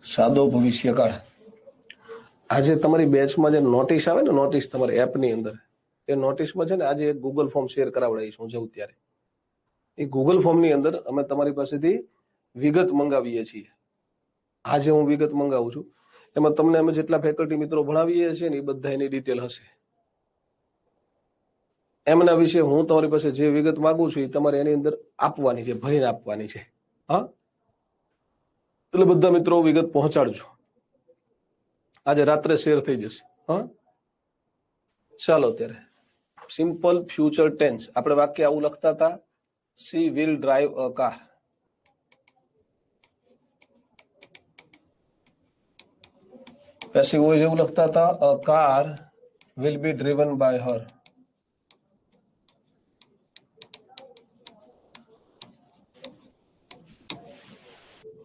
સાદો ભવિષ્યકાળ. આજે તમારી બેચમાં જે નોટિસ આવે ને, નોટિસ તમારી એપની અંદર, એ નોટિસમાં છે ને આજે એક ગૂગલ ફોર્મ શેર કરાવડાવીશ હું જઉં ત્યારે. એ ગૂગલ ફોર્મની અંદર અમે તમારી પાસેથી વિગત મંગાવીએ છીએ. આજે હું વિગત મંગાવું છું, એમાં તમને અમે જેટલા ફેકલ્ટી મિત્રો ભણાવીએ છીએ ને એ બધા એની ડિટેલ હશે. એમના વિશે હું તમારી પાસે જે વિગત માંગુ છું એ તમારે એની અંદર આપવાની છે, ભરીને આપવાની છે. હા, એટલે બધા મિત્રો વિગત પહોંચાડજો. આજે રાત્રે શેર થઈ જશે. હા, ચાલો ત્યારે સિમ્પલ ફ્યુચર ટેન્સ. આપણે વાક્ય આવું લખતા હતા, she will drive a car. Passive voice એવું લખતા હતા, a car will be driven by her.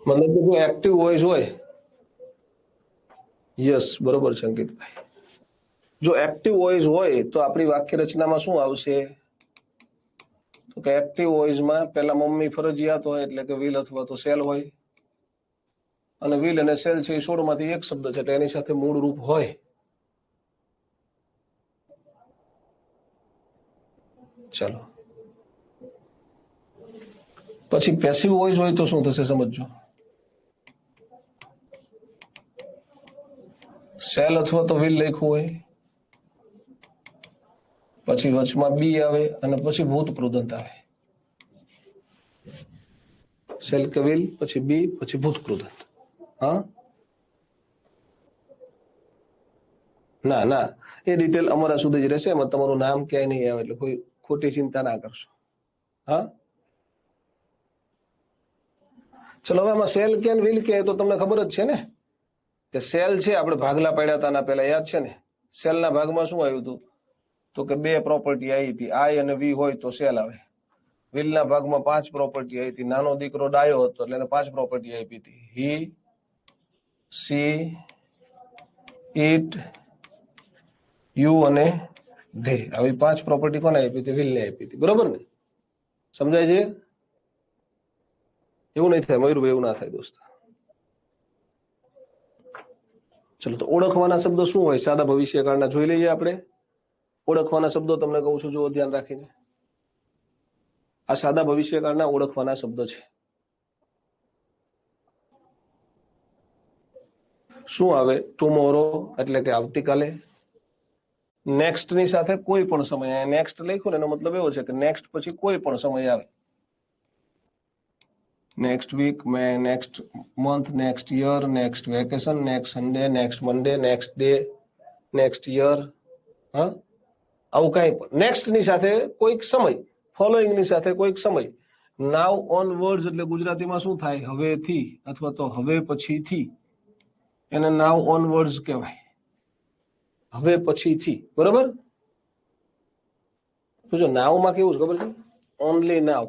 મતલબ કે જો એક્ટિવ વોઇસ હોય, યસ બરોબર છે અંકિતભાઈ. જો એક્ટિવ વોઇસ હોય તો આપણી વાક્ય રચનામાં શું આવશે? તો કે એક્ટિવ વોઇસમાં પહેલા મમ્મી ફરજિયાત હોય, એટલે કે વિલ અથવા તો સેલ હોય. અને વિલ અને સેલ છે એ 16 માંથી એક શબ્દ છે, એટલે એની સાથે મૂળ રૂપ હોય. ચલો, પછી પેસિવ વોઇસ હોય તો શું થશે સમજો. સેલ અથવા તો વિલ લખ્યું હોય, પછી વચમાં બી આવે અને પછી ભૂત કૃદંત આવે. સેલ કે વિલ, પછી બી, પછી ભૂત કૃદંત. હા, ના ના, એ ડિટેલ અમારા સુધી જ રહેશે, એમાં તમારું નામ ક્યાંય નહીં આવે, એટલે કોઈ ખોટી ચિંતા ના કરશો. હા, ચલો હવે આમાં સેલ કે વિલ કે તો તમને ખબર જ છે ને કે સેલ છે, આપણે ભાગલા પાડ્યા હતા ના પહેલા યાદ છે ને. સેલના ભાગમાં શું આવ્યું હતું? તો કે 2 પ્રોપર્ટી આવી હતી, આઈ અને વી હોય તો સેલ આવે. વિલના ભાગમાં 5 પ્રોપર્ટી આવી હતી, નાનો દીકરો ડાયો હતો એટલે એને 5 પ્રોપર્ટી આપી હતી. હી, સી, ઇટ, યુ અને ધે. આવી 5 પ્રોપર્ટી કોને આપી હતી? વિલને આપી હતી. બરોબર ને? સમજાય છે? એવું નહીં થાય મયુરભાઈ, એવું ના થાય દોસ્ત. ચલો, તો ઓળખવાના શબ્દો શું હોય સાદા ભવિષ્યકાળના જોઈ લઈએ આપણે. ઓળખવાના શબ્દો તમને કહું છું, જો ધ્યાન રાખીને. આ સાદા ભવિષ્યકાળના ઓળખવાના શબ્દો છે. શું આવે? ટુમોરો એટલે કે આવતીકાલે. નેક્સ્ટ ની સાથે કોઈ પણ સમય. નેક્સ્ટ લખ્યું ને એનો મતલબ એવો છે કે નેક્સ્ટ પછી કોઈ પણ સમય આવે. Next week, next month, next year, next vacation, next Sunday, next Monday, next day, next year. હા, આવું કઈ પણ નેક્સ્ટ ની સાથે કોઈક સમય, ફોલોઈંગ ની સાથે કોઈક સમય. નાવ ઓન વર્ડ્સ એટલે ગુજરાતીમાં શું થાય? હવેથી અથવા તો હવે પછીથી. એને નાવ ઓન વર્ડ્સ કહેવાય, હવે પછીથી. બરોબર? તો જો નાવમાં કેવું છે ખબર છે? ઓનલી નાવ,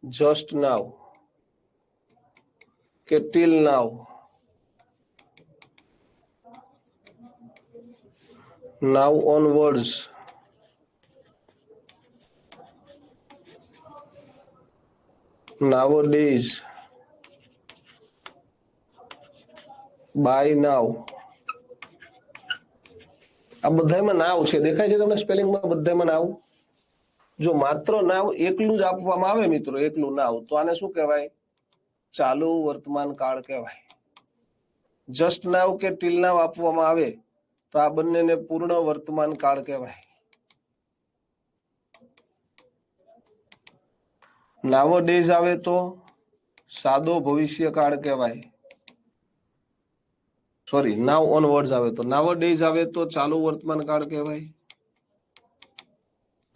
જસ્ટ નાવ, કે till now, now onwards, nowadays, by now. આ બધામાં નાવ છે, દેખાય છે તમને સ્પેલિંગમાં? બધામાં નાવ. જો માત્ર નાવ એકલું જ આપવામાં આવે મિત્રો, એકલું નાવ, તો આને શું કહેવાય? ચાલુ વર્તમાન કાળ કહેવાય. જસ્ટ નાવ કે ટીલ નાવ આપવામાં આવે તો આ બંનેને પૂર્ણ વર્તમાન કાળ કહેવાય. નાવડેઝ આવે તો સાદો ભવિષ્ય કાળ કહેવાય. સોરી, નાવ ઓન વર્ડ્સ આવે તો, નાવડેઝ આવે તો ચાલુ વર્તમાન કાળ કહેવાય.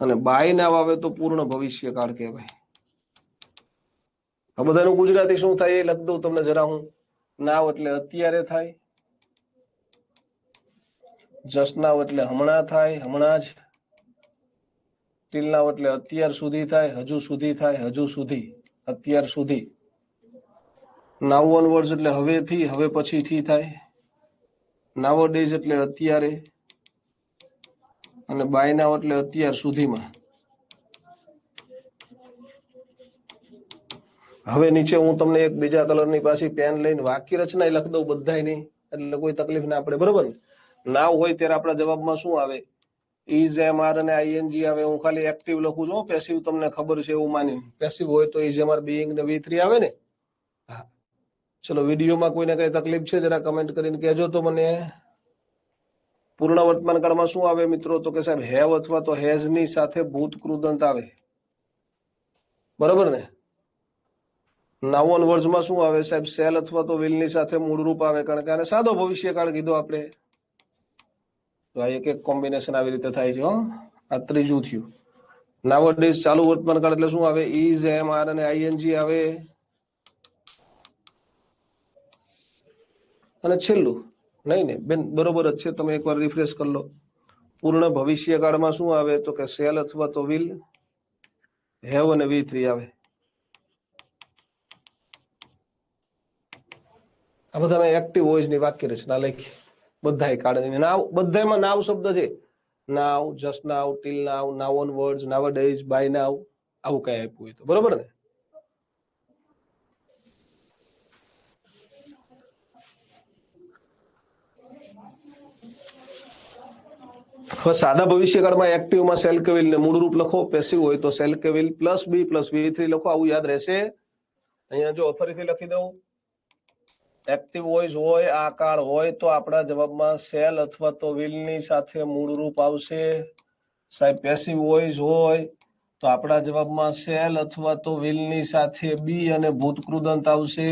અને બાય નાવ આવે તો પૂર્ણ ભવિષ્ય કાળ કહેવાય. આ બધાનું ગુજરાતી શું થાય એ લખ દઉં તમને જરા હું. નાવ એટલે અત્યારે થાય, જસ્ટ નાવ એટલે હમણાં થાય, હમણાં જ. ટીલ નાવ એટલે અત્યાર સુધી થાય, હજુ સુધી થાય, હજુ સુધી, અત્યાર સુધી. નાવ ઓન વર્ડ્સ એટલે હવેથી, હવે પછીથી થાય. નાવડેઝ એટલે અત્યારે, અને બાય નાવ એટલે અત્યાર સુધીમાં. હવે નીચે હું તમને એક બીજા કલરની પાછી પેન લઈને વાક્ય રચના લખી દઉં બધાય નહીં, એટલે કોઈ તકલીફ ના પડે, બરોબર ને? નાવ હોય ત્યારે આપણા જવાબમાં શું આવે? ઇઝ, એમ, આર અને આઈએનજી આવે. હું ખાલી એક્ટિવ લખું છું, પેસિવ તમને ખબર છે એવું માની. પેસિવ હોય તો ઇઝ, એમ, આર, બીઈંગ ને V3 આવે ને. હા, ચલો વિડીયોમાં કોઈને કઈ તકલીફ છે જરા કમેન્ટ કરીને કહેજો તો મને. પૂર્ણ વર્તમાન કાળમાં શું આવે મિત્રો? તો કે સાહેબ હેવ અથવા તો હેઝ ની સાથે ભૂત કૃદંત આવે, બરોબર ને? નાઉન વર્ડ્સમાં શું આવે સાહેબ? શેલ અથવા તો વિલ ની સાથે મૂળરૂપ આવે, કારણ કે આને સાદો ભવિષ્યકાળ કીધો આપણે. તો આ એક એક કોમ્બિનેશન આવી રીતે થાય છે. આ ત્રીજું થયું. નાવ ડેઝ ચાલુ વર્તમાન કાળ એટલે શું આવે? ઇઝ, એમ, આર અને આઈએનજી આવે. અને છેલ્લું નહીં ને બેન, બરોબર જ છે, તમે એકવાર રિફ્રેશ કરી લો. પૂર્ણ ભવિષ્યકાળમાં શું આવે? તો કે શેલ અથવા તો વિલ, હેવ અને V3 આવે. આ બધા મેં એક્ટિવ વોઇસ ની વાક્ય રચના લખી બધાય કાળની. નાવ બધામાં નાવ શબ્દ છે. Now, just now, till now, now onwards, nowadays, by now, આવું કઈ આપ્યું હોય તો, બરોબર ને? હવે સાદા ભવિષ્યકાળમાં એક્ટિવમાં શેલ કે વિલ ને મૂળરૂપ લખો, પેસિવ હોય તો શેલ કે will plus be plus V3 લખો, આવું યાદ રહેશે. અહીંયા જો ફરીથી લખી દઉં. એક્ટિવ વોઇસ હોય, આ કાળ હોય તો આપણા જવાબમાં શેલ અથવા તો વિલ ની સાથે મૂળરૂપ આવશે. સાહેબ પેસિવ વોઇસ હોય તો આપણા જવાબમાં શેલ અથવા તો વિલ ની સાથે બી અને ભૂતકૃદંત આવશે.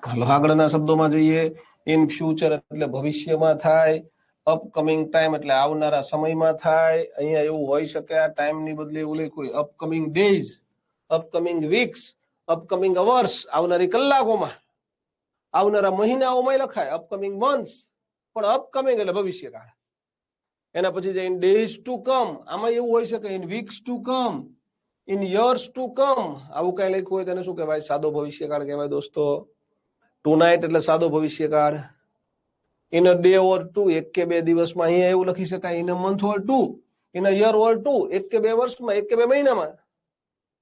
હાલો આગળના શબ્દોમાં જઈએ. ઇન ફ્યુચર એટલે ભવિષ્યમાં થાય. અપકમિંગ ટાઈમ એટલે આવનારા સમયમાં થાય. અહીંયા એવું હોઈ શકે આ ટાઈમ ની બદલે એવું લખ્યું હોય upcoming days, upcoming weeks, upcoming hours, આવનારી કલાકોમાં, આવનારા મહિનાઓમાં લખાય અપકમિંગ મંથ્સ, પણ અપકમિંગ એટલે ભવિષ્યકાળ. એના પછી જે ઇન ડેઝ ટુ કમ, આમાં એવું હોઈ શકે in weeks to come, in years to come, આવું કઈ લખ્યું હોય તેને શું કહેવાય? સાદો ભવિષ્યકાળ કહેવાય દોસ્તો. ટુ નાઇટ એટલે સાદો ભવિષ્યકાળ. In a day or two, એક કે બે દિવસમાં, અહીંયા એવું લખી શકાય in a month or two, in a year or two, એક કે બે વર્ષમાં, એક કે બે મહિનામાં.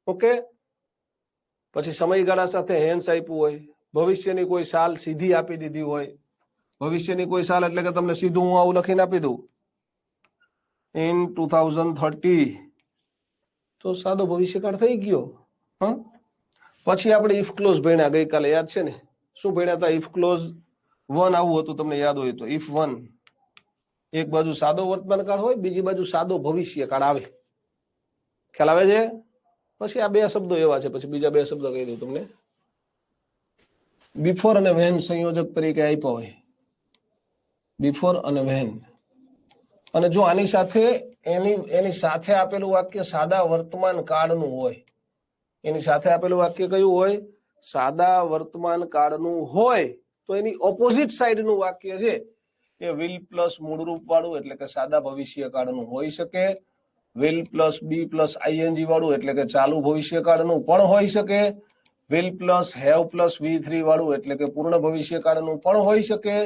ઓકે. પછી સમયગાળા સાથે હેન્સ આપ્યું હોય, ભવિષ્યની કોઈ સાલ સીધી આપી દીધી હોય. ભવિષ્યની કોઈ સાલ એટલે કે તમને સીધું હું આવું લખીને આપી દઉં ઇન 2030, તો સાદો ભવિષ્યકાળ થઈ ગયો. પછી આપણે ઇફ ક્લોઝ ભણ્યા ગઈકાલે, યાદ છે ને? શું ભણ્યા હતા? ઇફ ક્લોઝ 1 આવું હતું, તમને યાદ હોય તો. ઇફ 1, એક બાજુ સાદો વર્તમાન કાળ હોય, બીજી બાજુ સાદો ભવિષ્યકાળ આવે. ખ્યાલ આવે છે? પછી આ બે શબ્દો એવા છે, પછી બીજા બે શબ્દો કહી દઉં તમને. બિફોર અને વેન સંયોજક તરીકે આપ્યા હોય, બિફોર અને વેન. અને જો આની સાથે એની સાથે આપેલું વાક્ય સાદા વર્તમાન કાળનું હોય, એની સાથે આપેલું વાક્ય કયું હોય? સાદા વર્તમાન કાળનું હોય, તો એની ઓપોઝિટ સાઈડનું વાક્ય છે એ વિલ પ્લસ મૂળરૂપ વાળું એટલે કે સાદા ભવિષ્યકાળનું હોઈ શકે. Will plus be plus ING વાળું એટલે કે ચાલુ ભવિષ્યકાળનું પણ હોઈ શકે. Will plus have plus V3 વાળું એટલે કે પૂર્ણ ભવિષ્યકાળનું પણ હોઈ શકે.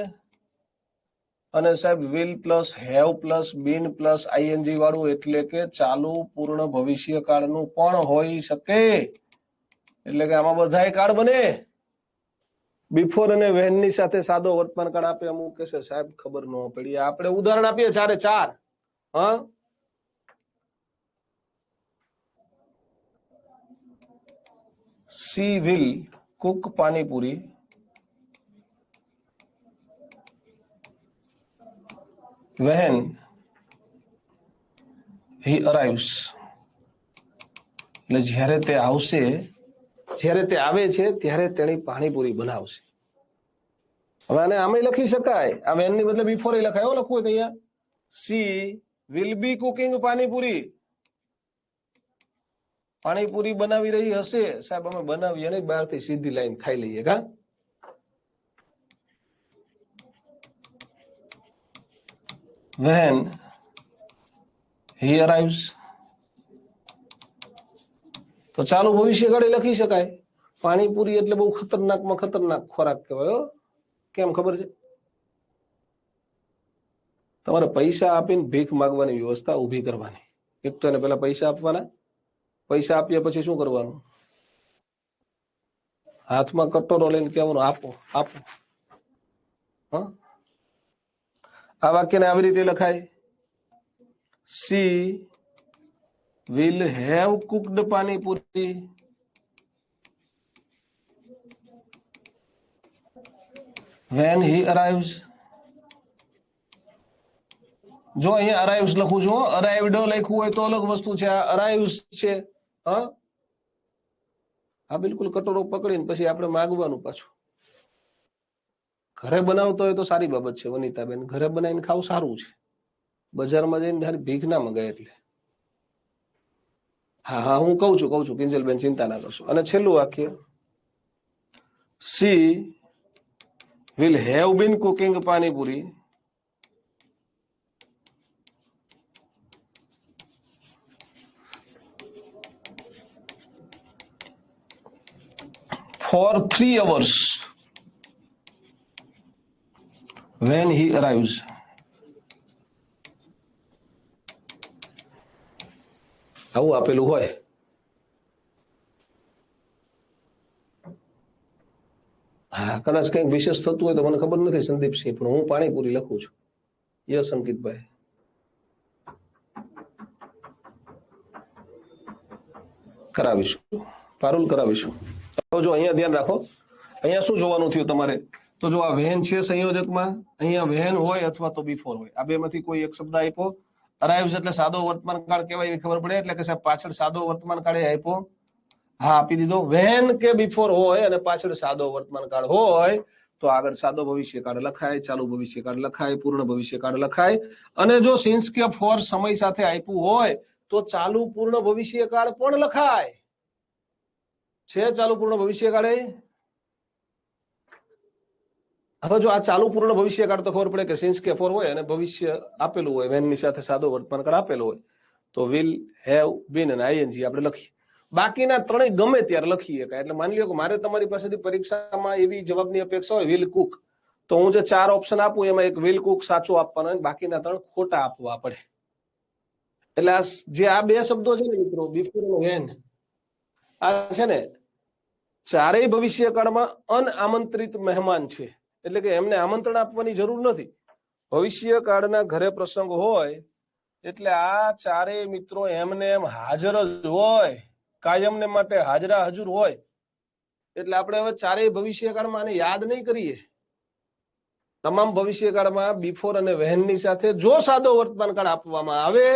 અને સાહેબ will plus have plus bin plus ING વાળું એટલે કે ચાલુ પૂર્ણ ભવિષ્યકાળનું પણ હોઈ શકે. એટલે કે આમાં બધાય કાળ બને. બિફોર અને વેન ની સાથે સાદો વર્તમાન કાળ આપે. અમુક કહેશે સાહેબ ખબર ન પડી, આપણે ઉદાહરણ આપીએ 4 હા. She will cook pani puri when he arrives. એટલે જ્યારે તે આવશે, જ્યારે તે આવે છે ત્યારે તેની પાણીપુરી બનાવશે. હવે આને આમે લખી શકાય, આ વેન ની બદલે બિફોર લખાય. લખવું હોય તો અહીંયા she will be cooking panipuri. Panipuri બનાવી રહી હશે. સાહેબ અમે બનાવીએ નહીં, બહારથી સીધી લાઈન ખાઈ લઈએ. કા when he arrives, તો ચાલુ ભવિષ્યકાળે લખી શકાય. પાણીપુરી એટલે બહુ ખતરનાકમાં ખતરનાક ખોરાક કહેવાય. કેમ ખબર છે? તમારે પૈસા આપીને ભીખ માંગવાની વ્યવસ્થા ઊભી કરવાની. એક તો એને પેલા પૈસા આપવાના, પૈસા આપ્યા પછી શું કરવાનું? હાથમાં કટોરો લઈને કહેવાનું આપો આપો. હા, આ વાક્યને આવી રીતે લખાય, C will have cooked panipuri when he arrives. જો અહીંયા અરાઇવ્સ લખું છું, અરાઇવ્ડ લખ્યું હોય તો અલગ વસ્તુ છે, આ અરાઇવ્સ છે. હા, આ બિલકુલ કટોરો પકડીને પછી આપણે માગવાનું પાછું. ઘરે બનાવતો હોય તો સારી બાબત છે વનિતાબેન, ઘરે બનાવીને ખાવું સારું છે. બજારમાં જઈને તારી ભીખ ના મગાય એટલે. હા હા, હું કહું છું કિંજલબેન, ચિંતા ના કરશો. અને છેલ્લું વાક્ય, C will have been cooking panipuri for 3 hours when he arrives. આવું આપેલું હોય. હા, કદાચ કંઈક વિશેષ થતું હોય તો મને ખબર નથી સંદીપસિંહ, પણ હું પાણીપુરી લખું છું. યસ અંકિતભાઈ, કરાવીશું, પારુલ કરાવીશું. તો જો અહીંયા ધ્યાન રાખો, અહીંયા શું જોવાનું થયું તમારે, તો જો આ વેન છે સંયોજકમાં, અહીંયા વેન હોય અથવા તો બિફોર હોય, આ બેમાંથી કોઈ એક શબ્દ આપ્યો. અરાઇવ્સ એટલે સાદો વર્તમાન કાળ કહેવાય એવી ખબર પડે, એટલે કે સાહેબ પાછળ સાદો વર્તમાન કાળ આપ્યો. હા, આપી દીધો. વેન કે બિફોર હોય અને પાછળ સાદો વર્તમાન કાળ હોય તો આગળ સાદો ભવિષ્યકાળ લખાય, ચાલુ ભવિષ્યકાળ લખાય, પૂર્ણ ભવિષ્યકાળ લખાય. અને જો સિન્સ કે ફોર સમય સાથે આપ્યું હોય તો ચાલુ પૂર્ણ ભવિષ્યકાળ પણ લખાય છે. ચાલુ પૂર્ણ ભવિષ્યકાળ. હવે જો આ ચાલુ પૂર્ણ ભવિષ્યકાળ તો ખબર પડે કે સિન્સ કે ફોર હોય અને ભવિષ્ય આપેલું હોય, વેન ની સાથે સાદો વર્તમાન કાળ આપેલો હોય તો વિલ, હેવ, બીન અને આઈએનજી આપણે લખીએ. બાકીના ત્રણેય ગમે ત્યારે લખીએ. એટલે માની લો કે મારે તમારી પાસેથી પરીક્ષામાં એવી જવાબની અપેક્ષા હોય વિલ કુક, તો હું જે 4 ઓપ્શન આપું એમાં એક વિલ કુક સાચો આપવાનો હોય, બાકીના 3 ખોટા આપવા પડે. એટલે આ જે આ બે શબ્દો છે ને મિત્રો, બિફોર અને વેન, આ છે ને ચારેય ભવિષ્યકાળમાં અનામંત્રિત મહેમાન છે. એટલે કે એમને આમંત્રણ આપવાની જરૂર નથી. ભવિષ્યકાળના ઘરે પ્રસંગ હોય એટલે આ ચારેય મિત્રો એમને એમ હાજર જ હોય, કાયમને માટે હાજરા હજુર હોય. એટલે આપણે હવે ચારેય ભવિષ્યકાળમાં આને યાદ નહીં કરીએ. તમામ ભવિષ્યકાળમાં બિફોર અને વેનની સાથે જો સાદો વર્તમાન કાળ આપવામાં આવે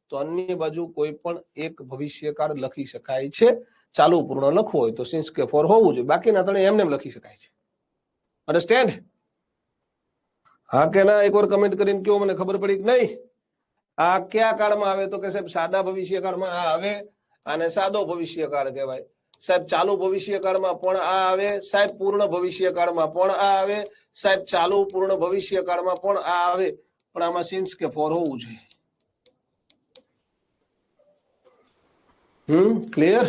તો અન્ય બાજુ કોઈ પણ એક ભવિષ્યકાળ લખી શકાય છે. ચાલુ પૂર્ણ લખવું હોય તો સિન્સ કે ફોર હોવું જોઈએ, બાકીના ત્રણે એમને એમ લખી શકાય છે. અન્ડરસ્ટેન્ડ? હા કે ના એકવાર કમેન્ટ કરીને કયો, મને ખબર પડી કે નહીં. આ કયા કાળમાં આવે તો કે સાહેબ સાદા ભવિષ્યકાળમાં આ આવે, આને સાદો ભવિષ્યકાળ કહેવાય. સાહેબ ચાલુ ભવિષ્યકાળમાં પણ આ આવે, સાહેબ પૂર્ણ ભવિષ્યકાળમાં પણ આ આવે, સાહેબ ચાલુ પૂર્ણ ભવિષ્યકાળમાં પણ આ આવે, પણ આમાં સિન્સ કે ફોર હોવું જોઈએ. ક્લિયર?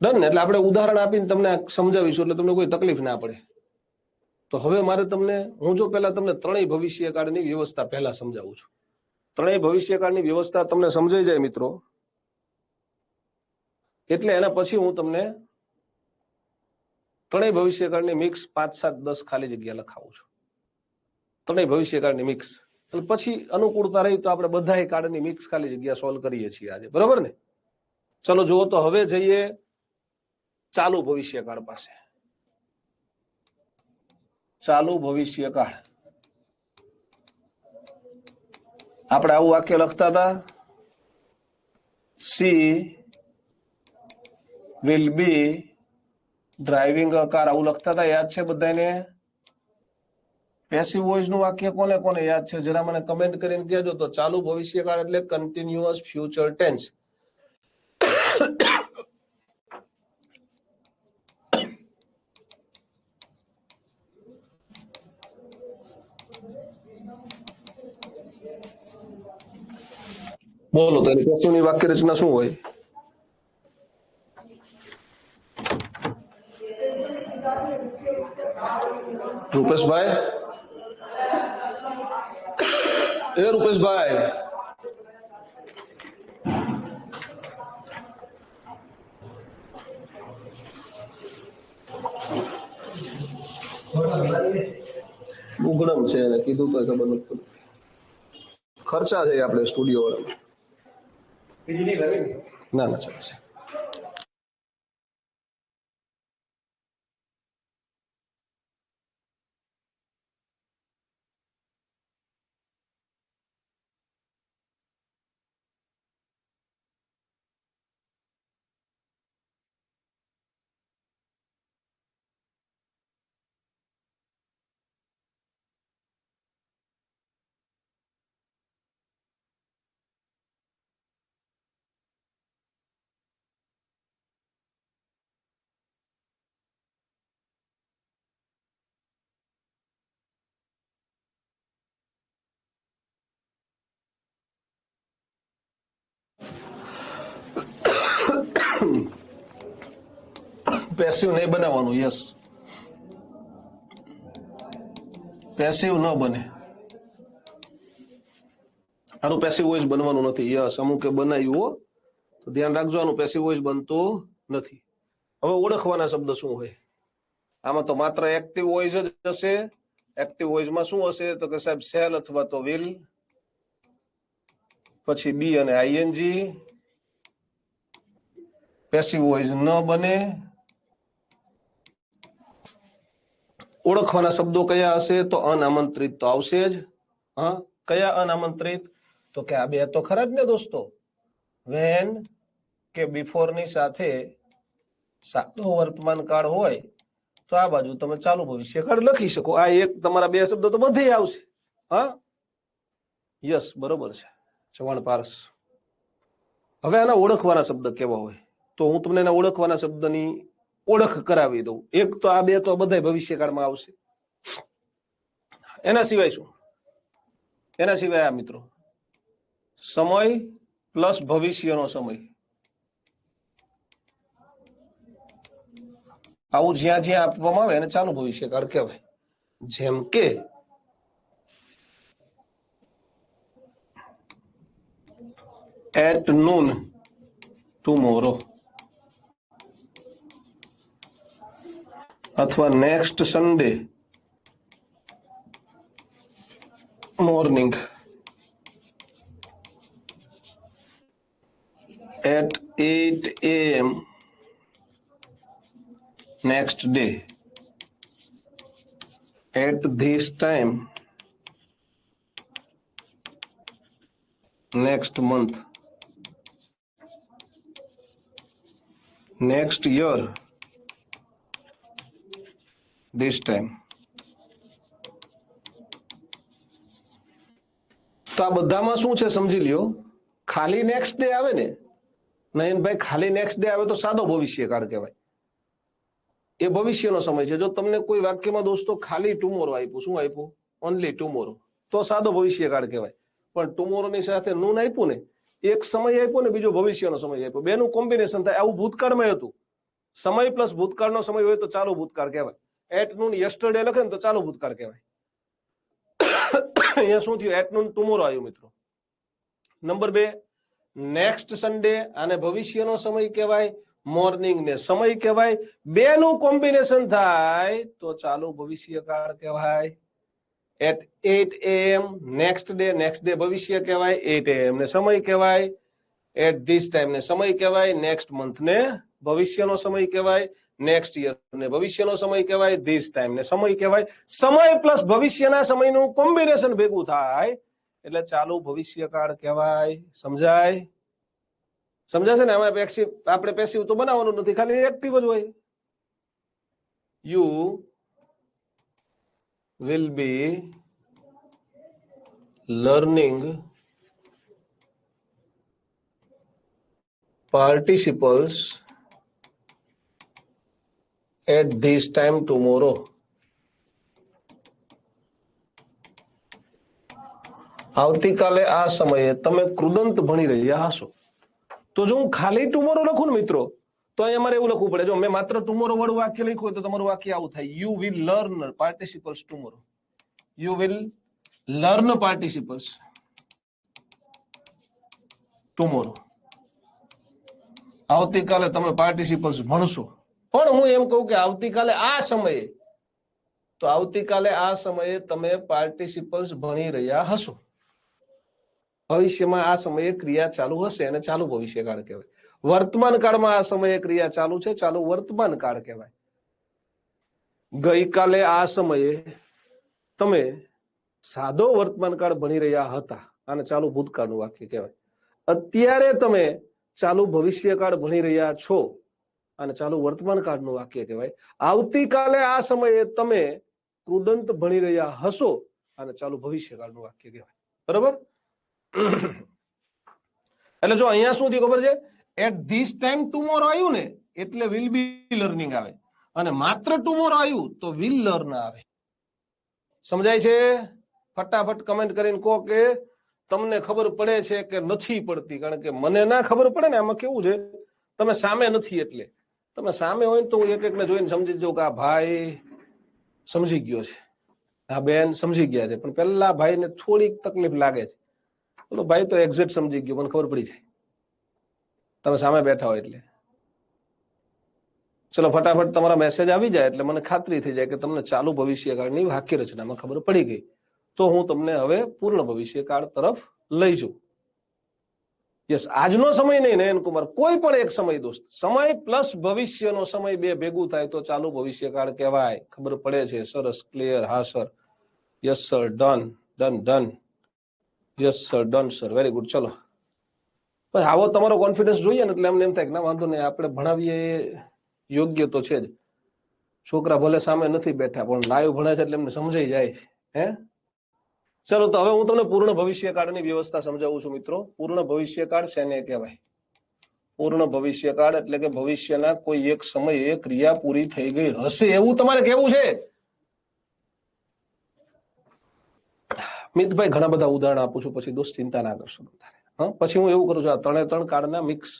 ડન ને? એટલે આપણે ઉદાહરણ આપીને તમને સમજાવીશું એટલે તમને કોઈ તકલીફ ના પડે. તો હવે મારે તમને, હું જો પહેલા તમને ત્રણેય ભવિષ્યકાળની વ્યવસ્થા પહેલા સમજાવું છું. ત્રણેય ભવિષ્યકાળની વ્યવસ્થા તમને સમજાઈ જાય મિત્રો, એટલે એના પછી હું તમને ત્રણેય ભવિષ્યકાળની મિક્સ 5, 7, 10 ખાલી જગ્યા લખાવું છું. ત્રણેય ભવિષ્યકાળની મિક્સ, પછી અનુકૂળતા રહી તો આપણે બધાય કાળની મિક્સ ખાલી જગ્યા સોલ્વ કરીએ છીએ આજે, બરાબર ને? ચલો જુઓ તો હવે જઈએ ચાલુ ભવિષ્યકાળ પાસે. ચાલુ ભવિષ્યકાળ આપણે આવું વાક્ય લખતા હતા, she will be driving a car, આવું લખતા હતા. યાદ છે બધાને? પેસિવ વોઇસ નું વાક્ય કોને કોને યાદ છે જરા મને કમેન્ટ કરીને કહેજો. તો ચાલુ ભવિષ્યકાળ એટલે કન્ટિન્યુઅસ ફ્યુચર ટેન્સ. બોલો તો એની પેસિવની વાક્ય રચના શું હોય? રૂપેશભાઈ, એ રૂપેશભાઈ, સુગડમ છે અને કીધું તો ખબર નથી પડતી. ખર્ચા છે આપણે સ્ટુડિયો વાળા. ના ના ચાલશે. પેસિવ નહીં બનાવવાનું. યસ, પેસિવ ન બને. આનું પેસિવ વોઇસ બનવાનું નથી. યસ, અમુકે બનાવ્યું હો, તો ધ્યાન રાખજો, આનું પેસિવ વોઇસ બનતું નથી. હવે ઓળખવાના શબ્દ શું હોય આમાં? તો માત્ર એક્ટિવ વોઇસ જ હશે. એક્ટિવ વોઇસમાં શું હશે તો કે સાહેબ સેલ અથવા તો વિલ, પછી બી અને આઈએનજી. પેસિવ વોઇસ ન બને. ઓળખવાના શબ્દો કયા હશે તો અનામંત્રિત તો આવશે જ. હા, કયા અનામંત્રિત? તો કે આ બે તો ખરા જ ને દોસ્તો. વેન કે બિફોર ની સાથે સાદો વર્તમાન કાળ હોય તો આ બાજુ તમે ચાલુ ભવિષ્યકાળ લખી શકો. આ એક તમારા બે શબ્દો તો બધે આવશે. હા, યસ, બરોબર છે ચવાણ પારસ. હવે આના ઓળખવાના શબ્દ કેવા હોય તો હું તમને એના ઓળખવાના શબ્દની ઓળખ કરાવી દઉં. એક તો આ બે તો બધા ભવિષ્યકાળમાં આવશે. એના સિવાય શું? એના સિવાય આ મિત્રો સમય પ્લસ ભવિષ્યનો સમય. આવું જ્યાં જ્યાં આપવામાં આવે એને ચાલુ ભવિષ્યકાળ કહેવાય. જેમ કે એટ નૂન ટુમોરો, અથવા next Sunday morning, at 8 a.m. next day, at this time next month, next year this time. તો આ બધામાં શું છે સમજી લ્યો. ખાલી નેક્સ્ટ ડે આવે ને નયનભાઈ, ખાલી નેક્સ્ટ ડે આવે તો સાદો ભવિષ્યકાળ કહેવાય. એ ભવિષ્યનો સમય છે. જો તમને કોઈ વાક્યમાં દોસ્તો ખાલી ટુમોરો આપ્યું, શું આપ્યું? ઓનલી ટુમોરો, તો સાદો ભવિષ્યકાળ કહેવાય. પણ ટુમોરો ની સાથે નૂન આપ્યું ને, એક સમય આપ્યો ને બીજો ભવિષ્યનો સમય આપ્યો, બેનું કોમ્બિનેશન થાય. આવું ભૂતકાળમાં હતું. સમય પ્લસ ભૂતકાળનો સમય હોય તો ચાલુ ભૂતકાળ કહેવાય. એટ નૂન યસ્ટરડે લખે ને તો ચાલુ ભૂતકાળ કહેવાય. અહીંયા શું થયું? એટ નૂન ટુમોરો આવ્યું મિત્રો. નંબર 2, નેક્સ્ટ સન્ડે, આને ભવિષ્યનો સમય કહેવાય, મોર્નિંગ ને સમય કહેવાય. બેનું કોમ્બિનેશન થાય તો ચાલુ ભવિષ્યકાળ કહેવાય. At 8 a.m. નેક્સ્ટ ડે ભવિષ્ય કહેવાય, 8 a.m. ને સમય કહેવાય. એટ ધીસ ટાઈમ ને સમય કહેવાય, નેક્સ્ટ મંથ ને ભવિષ્યનો સમય કહેવાય, નેક્સ્ટ યર ને ભવિષ્યનો સમય કહેવાય, ધીસ ટાઈમ ને સમય કહેવાય. સમય પ્લસ ભવિષ્યના સમયનું કોમ્બિનેશન ભેગું થાય એટલે ચાલુ ભવિષ્યકાળ કહેવાય. સમજાય? સમજાય છે ને? આમાં આપણે પેસિવ તો બનાવવાનું નથી, ખાલી એક્ટિવ જ હોય. You will be learning participles at this time tomorrow. આવતીકાલે આ સમયે તમે કૃદંત ભણી રહ્યા હશો. તો જો હું ખાલી ટુમોરો લખું ને મિત્રો, તો અહીંયા મારે એવું લખવું પડે. જો મેં માત્ર ટુમોરો વાળું વાક્ય લખ્યું હોય તો તમારું વાક્ય આવું થાય: you will learn participles tomorrow. You will learn participles tomorrow. આવતીકાલે તમે પાર્ટિસિપલ્સ ભણશો. પણ હું એમ કહું કે આવતીકાલે આ સમયે તો આવતીકાલે આ સમયે તમે પાર્ટિસિપલ્સ ભણી રહ્યા હશો. ભવિષ્યમાં આ સમયે ક્રિયા ચાલુ હશે અને ચાલુ ભવિષ્યકાળ કહેવાય. વર્તમાન કાળમાં આ સમયે ક્રિયા ચાલુ છે, ચાલુ વર્તમાન કાળ કહેવાય. ગઈકાલે આ સમયે તમે સાદો વર્તમાન કાળ ભણી રહ્યા હતા અને ચાલુ ભૂતકાળનું વાક્ય કહેવાય. અત્યારે તમે ચાલુ ભવિષ્યકાળ ભણી રહ્યા છો અને ચાલુ વર્તમાન કાળનું વાક્ય કહેવાય. આવતીકાલે આ સમયે તમે કૃદંત ભણી રહ્યા હશો અને ચાલુ ભવિષ્યકાળનું વાક્ય કહેવાય. બરોબર? એટલે જો અહીંયા શું થયું ખબર છે? એટ ધીસ ટાઈમ ટુમોરો આવ્યું ને એટલે વિલ બી લર્નિંગ આવે, અને માત્ર ટુમોરો આવ્યું તો વિલ લર્ન આવે. સમજાય છે? ફટાફટ કમેન્ટ કરીને કહો કે તમને ખબર પડે છે કે નથી પડતી. કારણ કે મને ના ખબર પડે ને, આમાં કેવું છે, તમે સામે નથી એટલે. તમે સામે હોય ને તો હું એક એકને જોઈને સમજી જાઉં કે આ ભાઈ સમજી ગયો છે, આ બેન સમજી ગયા છે. પણ પેલા ભાઈને થોડીક તકલીફ લાગે છે. બોલો ભાઈ તો એક્ઝેક્ટ સમજી ગયો, મને ખબર પડી જાય, તમે સામે બેઠા હોય એટલે. ચલો ફટાફટ તમારા મેસેજ આવી જાય એટલે મને ખાતરી થઈ જાય કે તમને ચાલુ ભવિષ્યકાળની વાક્ય રચનામાં ખબર પડી ગઈ. તો હું તમને હવે પૂર્ણ ભવિષ્યકાળ તરફ લઈ જાઉં. યસ, આજનો સમય નહીં નયન કુમાર, કોઈ પણ એક સમય દોસ્ત, સમય પ્લસ ભવિષ્યનો સમય બે ભેગું થાય તો ચાલુ ભવિષ્યકાળ કહેવાય. ખબર પડે છે? સરસ, ક્લિયર. હા sir, yes sir, done done done, yes sir, done sir, very good. ચલો બસ આવો તમારો કોન્ફિડન્સ જોઈએ ને એટલે એમને એમ થાય કે ના વાંધો નહીં, આપણે ભણાવીએ યોગ્ય તો છે જ. છોકરા ભલે સામે નથી બેઠા પણ લાઈવ ભણે છે એટલે એમને સમજાઈ જાય છે. હે, ચલો તો હવે હું તમને પૂર્ણ ભવિષ્યકાળની વ્યવસ્થા સમજાવું છું મિત્રો. પૂર્ણ ભવિષ્યકાળ શેને કહેવાય? પૂર્ણ ભવિષ્યકાળ એટલે કે ભવિષ્યના કોઈ એક સમયે ક્રિયા પૂરી થઈ ગઈ હશે એવું તમારે કહેવું છે. મિતભાઈ ઘણા બધા ઉદાહરણ આપું છું, પછી દોસ્ત ચિંતા ના કરશો. હા, પછી હું એવું કરું છું, આ ત્રણે ત્રણ કાળના મિક્સ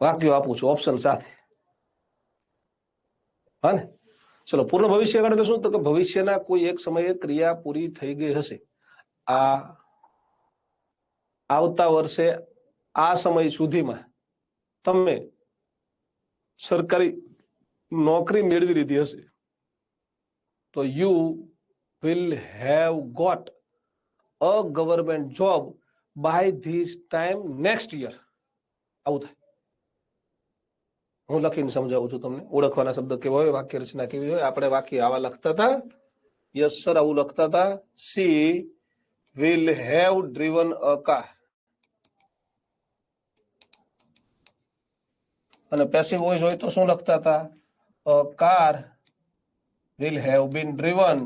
વાક્યો આપું છું ઓપ્શન સાથે. હા ને, ચલો. પૂર્ણ ભવિષ્યકાળ એટલે શું? તો કે ભવિષ્યના કોઈ એક સમયે ક્રિયા પૂરી થઈ ગઈ હશે. આ આવતા વર્ષે આ સમય સુધીમાં તમે સરકારી નોકરી મેળવી લીધી હશે તો you will have got a government job by this time next year. આવું થાય. હું લખીને સમજાવું છું તમને. ઓળખવાના શબ્દ કેવા હોય, વાક્ય રચના કેવી હોય. આપણે વાક્ય આવા લખતા હતા. યસ સર, આવું લખતા હતા. She will have driven a car. અને પેસિવ વોઇસ હોય તો શું લખતા હતા? A car will have been driven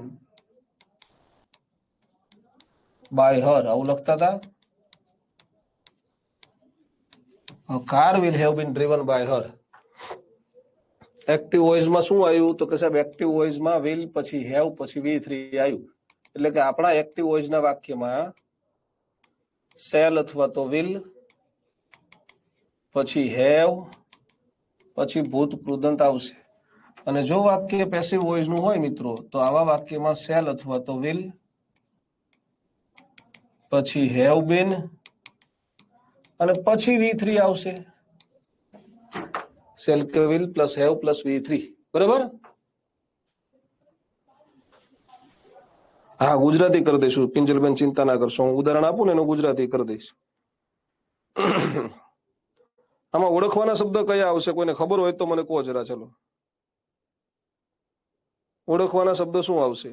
by her. આવું લખતા હતા. A car will have been driven by her. Active વોઇસમાં શું આવ્યું? તો કે સાહેબ એક્ટિવ વોઇસમાં will પછી have પછી V3 આવ્યું. એટલે કે આપણા એક્ટિવ વોઇસના વાક્યમાં શેલ અથવા તો will પછી have પછી ભૂત કૃદંત આવશે. અને જો વાક્ય પેસિવ વોઇસનું હોય મિત્રો તો આવા વાક્યમાં શેલ અથવા તો will પછી have been અને પછી V3 આવશે. શેલ કે will plus have plus V3. બરાબર? હા, ગુજરાતી કરી દઈશું. કિંજલબેન ચિંતા ના કરશો, હું ઉદાહરણ આપું ને એનું ગુજરાતી કરી દઈશ. આમાં ઓળખવાના શબ્દ કયા આવશે? કોઈને ખબર હોય તો મને કહો જરા. ચલો, ઓળખવાના શબ્દ શું આવશે?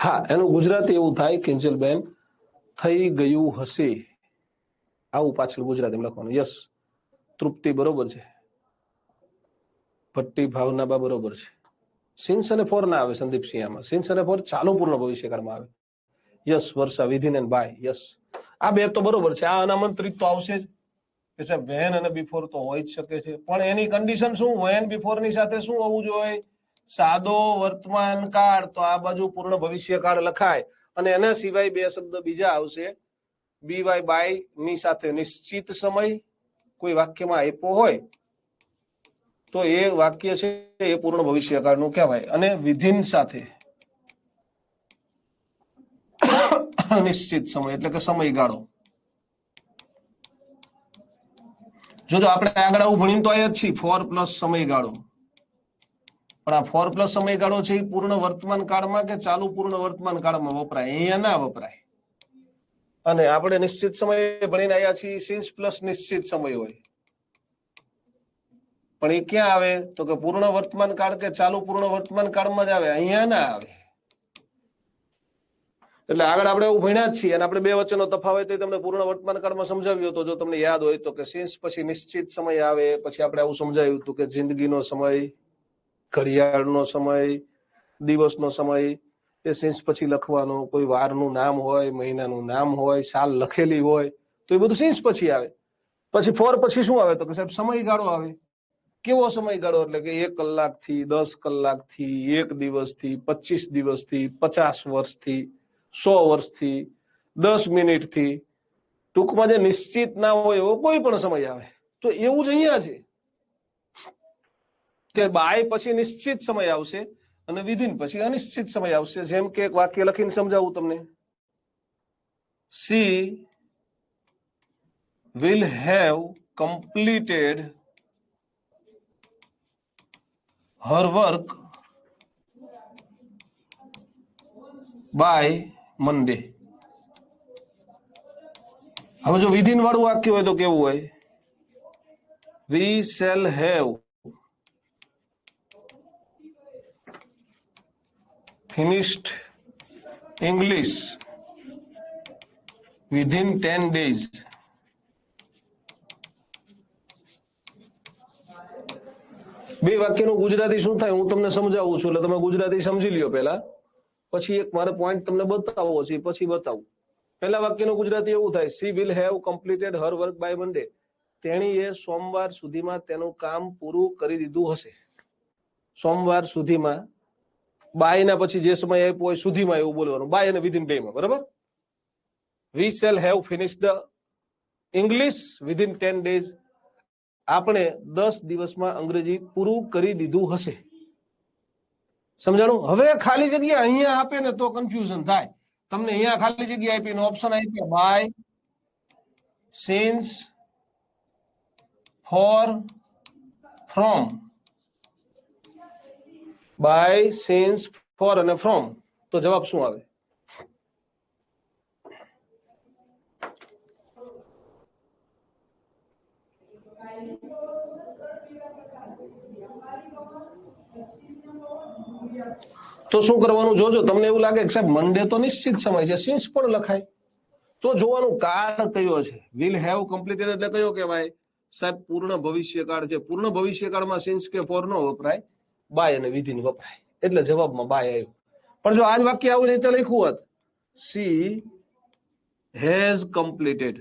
હા, એનું ગુજરાતી એવું થાય કિંજલબેન, થઈ ગયું હશે. આવું પાછળ ગુજરાતી લખવાનું. યસ, તૃપ્તિ બરોબર છે. ભટ્ટી ભાવનાબા બરોબર છે. સિન્સ અને ફોર ના આવે સંદીપસિંહ આમાં. સિન્સ અને ફોર ચાલુ પૂર્ણ ભવિષ્યકાળમાં આવે. Yes Varsha, within and by. Yes, આ બે તો બરોબર છે. આ અનામંત્રિત તો આવશે જ કે સાહેબ વેન અને બિફોર તો હોય જ શકે છે. પણ એની કન્ડિશન શું? વેન બિફોર ની સાથે શું હોવું જોઈએ? સાદો વર્તમાન કાળ. તો આ બાજુ પૂર્ણ ભવિષ્યકાળ લખાય. અને એના સિવાય બે શબ્દ બીજા આવશે. બીવાય બાય ની સાથે નિશ્ચિત સમય કોઈ વાક્યમાં આપ્યો હોય તો એ વાક્ય છે એ પૂર્ણ ભવિષ્યકાળનું કહેવાય. અને વિધિન સાથે અનિશ્ચિત સમય એટલે કે સમયગાળો. જો આપણે આગળ આવું ભણીને તો આયા જ છીએ, ફોર પ્લસ સમયગાળો. પણ આ ફોર પ્લસ સમયગાળો છે એ પૂર્ણ વર્તમાન કાળમાં કે ચાલુ પૂર્ણ વર્તમાન કાળમાં વપરાય, અહીંયા ના વપરાય. અને આપણે નિશ્ચિત સમય ભણીને આવ્યા છીએ, સિન્સ પ્લસ નિશ્ચિત સમય હોય. પણ એ ક્યાં આવે તો કે પૂર્ણ વર્તમાન કાળ કે ચાલુ પૂર્ણ વર્તમાન કાળમાં જ આવે, અહીંયા ના આવે. એટલે આગળ આપણે એવું ભણ્યા જ છીએ અને આપણે બે વચ્ચેનો તફાવત તમને પૂર્ણ વર્તમાન કાળમાં સમજાવ્યો હતો. જો તમને યાદ હોય તો કે સિન્સ પછી નિશ્ચિત સમય આવે, પછી આપણે આવું સમજાવ્યું હતું કે જિંદગીનો સમય, ઘડિયાળનો સમય, દિવસનો સમય એ સિન્સ પછી લખવાનો. કોઈ વારનું નામ હોય, મહિનાનું નામ હોય, સાલ લખેલી હોય તો એ બધું સિન્સ પછી આવે. પછી ફોર પછી શું આવે તો કે સાહેબ સમયગાળો આવે. કેવો સમયગાળો એટલે કે 1 કલાકથી 10 કલાકથી 1 દિવસથી 25 દિવસથી 50 વર્ષથી 100 વર્ષથી 10 મિનિટથી, ટૂંકમાં જે નિશ્ચિત ના હોય એવો કોઈ પણ સમય આવે. તો એવું જ અહીંયા છે કે બાય પછી નિશ્ચિત સમય આવશે અને વિધિન પછી અનિશ્ચિત સમય આવશે. જેમ કે એક વાક્ય લખીને સમજાવું તમને. She will have completed her work by Monday. હવે જો વિધિન વાળું વાક્ય હોય તો કેવું હોય? We shall have finished English within 10 days. બે વાક્યનું ગુજરાતી શું થાય હું તમને સમજાવું છું, એટલે તમે ગુજરાતી સમજી લ્યો પહેલા, પછી એક મારે પોઈન્ટ તમને બતાવવો છે, પછી બતાવું. પહેલા વાક્યનું ગુજરાતી એવું થાય, she will have completed her work by Monday. તેણીએ સોમવાર સુધીમાં તેનું કામ પૂરું કરી દીધું હશે. સોમવાર સુધીમાં, બાય ના પછી જે સમય આપ્યો હોય સુધીમાં એવું બોલવાનું, બાય અને વિધિન બેમાં, બરાબર. We shall have finished the English within 10 days. આપણે 10 દિવસમાં અંગ્રેજી પૂરું કરી દીધું હશે. સમજાણું? હવે ખાલી જગ્યા અહીંયા આપે ને તો કન્ફ્યુઝન થાય. તમને અહીંયા ખાલી જગ્યા આપીને ઓપ્શન આપ્યા by, since, for, from. By, since, for અને ફ્રોમ. તો જવાબ શું આવે? તો શું કરવાનું જોજો. તમને એવું લાગે કે સાહેબ મંડે તો નિશ્ચિત સમય છે, સિન્સ પણ લખાય, તો જોવાનું કાળ કયો છે. વિલ હેવ કમ્પ્લીટેડ એટલે કયો કહેવાય? સાહેબ પૂર્ણ ભવિષ્યકાળ છે. પૂર્ણ ભવિષ્યકાળમાં સિન્સ કે ફોર નો વપરાય, બાય અને વિધિન વપરાય. એટલે જવાબમાં બાય આવ્યું. પણ જો આજ વાક્ય આવું રીતે લખ્યું હોત, she has completed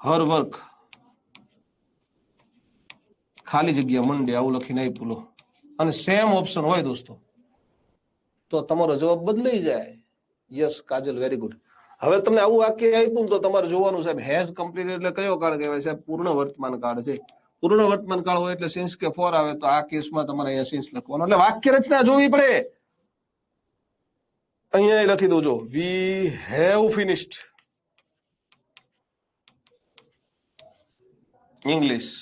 her work, ખાલી જગ્યા મંડે આવું લખીને આપ્યું લો, અને સેમ ઓપ્શન હોય દોસ્તો, તો તમારો જવાબ બદલાઈ જાય. યસ કાજલ, વેરી ગુડ. હવે તમને આવું વાક્ય આપ્યું તો તમારે જોવાનું સાહેબ હેઝ કમ્પ્લીટેડ એટલે કયો કાળ કહેવાય? સાહેબ પૂર્ણ વર્તમાન કાળ છે. પૂર્ણ વર્તમાન કાળ હોય એટલે સિન્સ કે ફોર આવે, તો આ કેસમાં તમારે અહીંયા સિન્સ લખવાનું. એટલે વાક્ય રચના જોવી પડે. અહીંયા લખી દઉં જો, we have finished English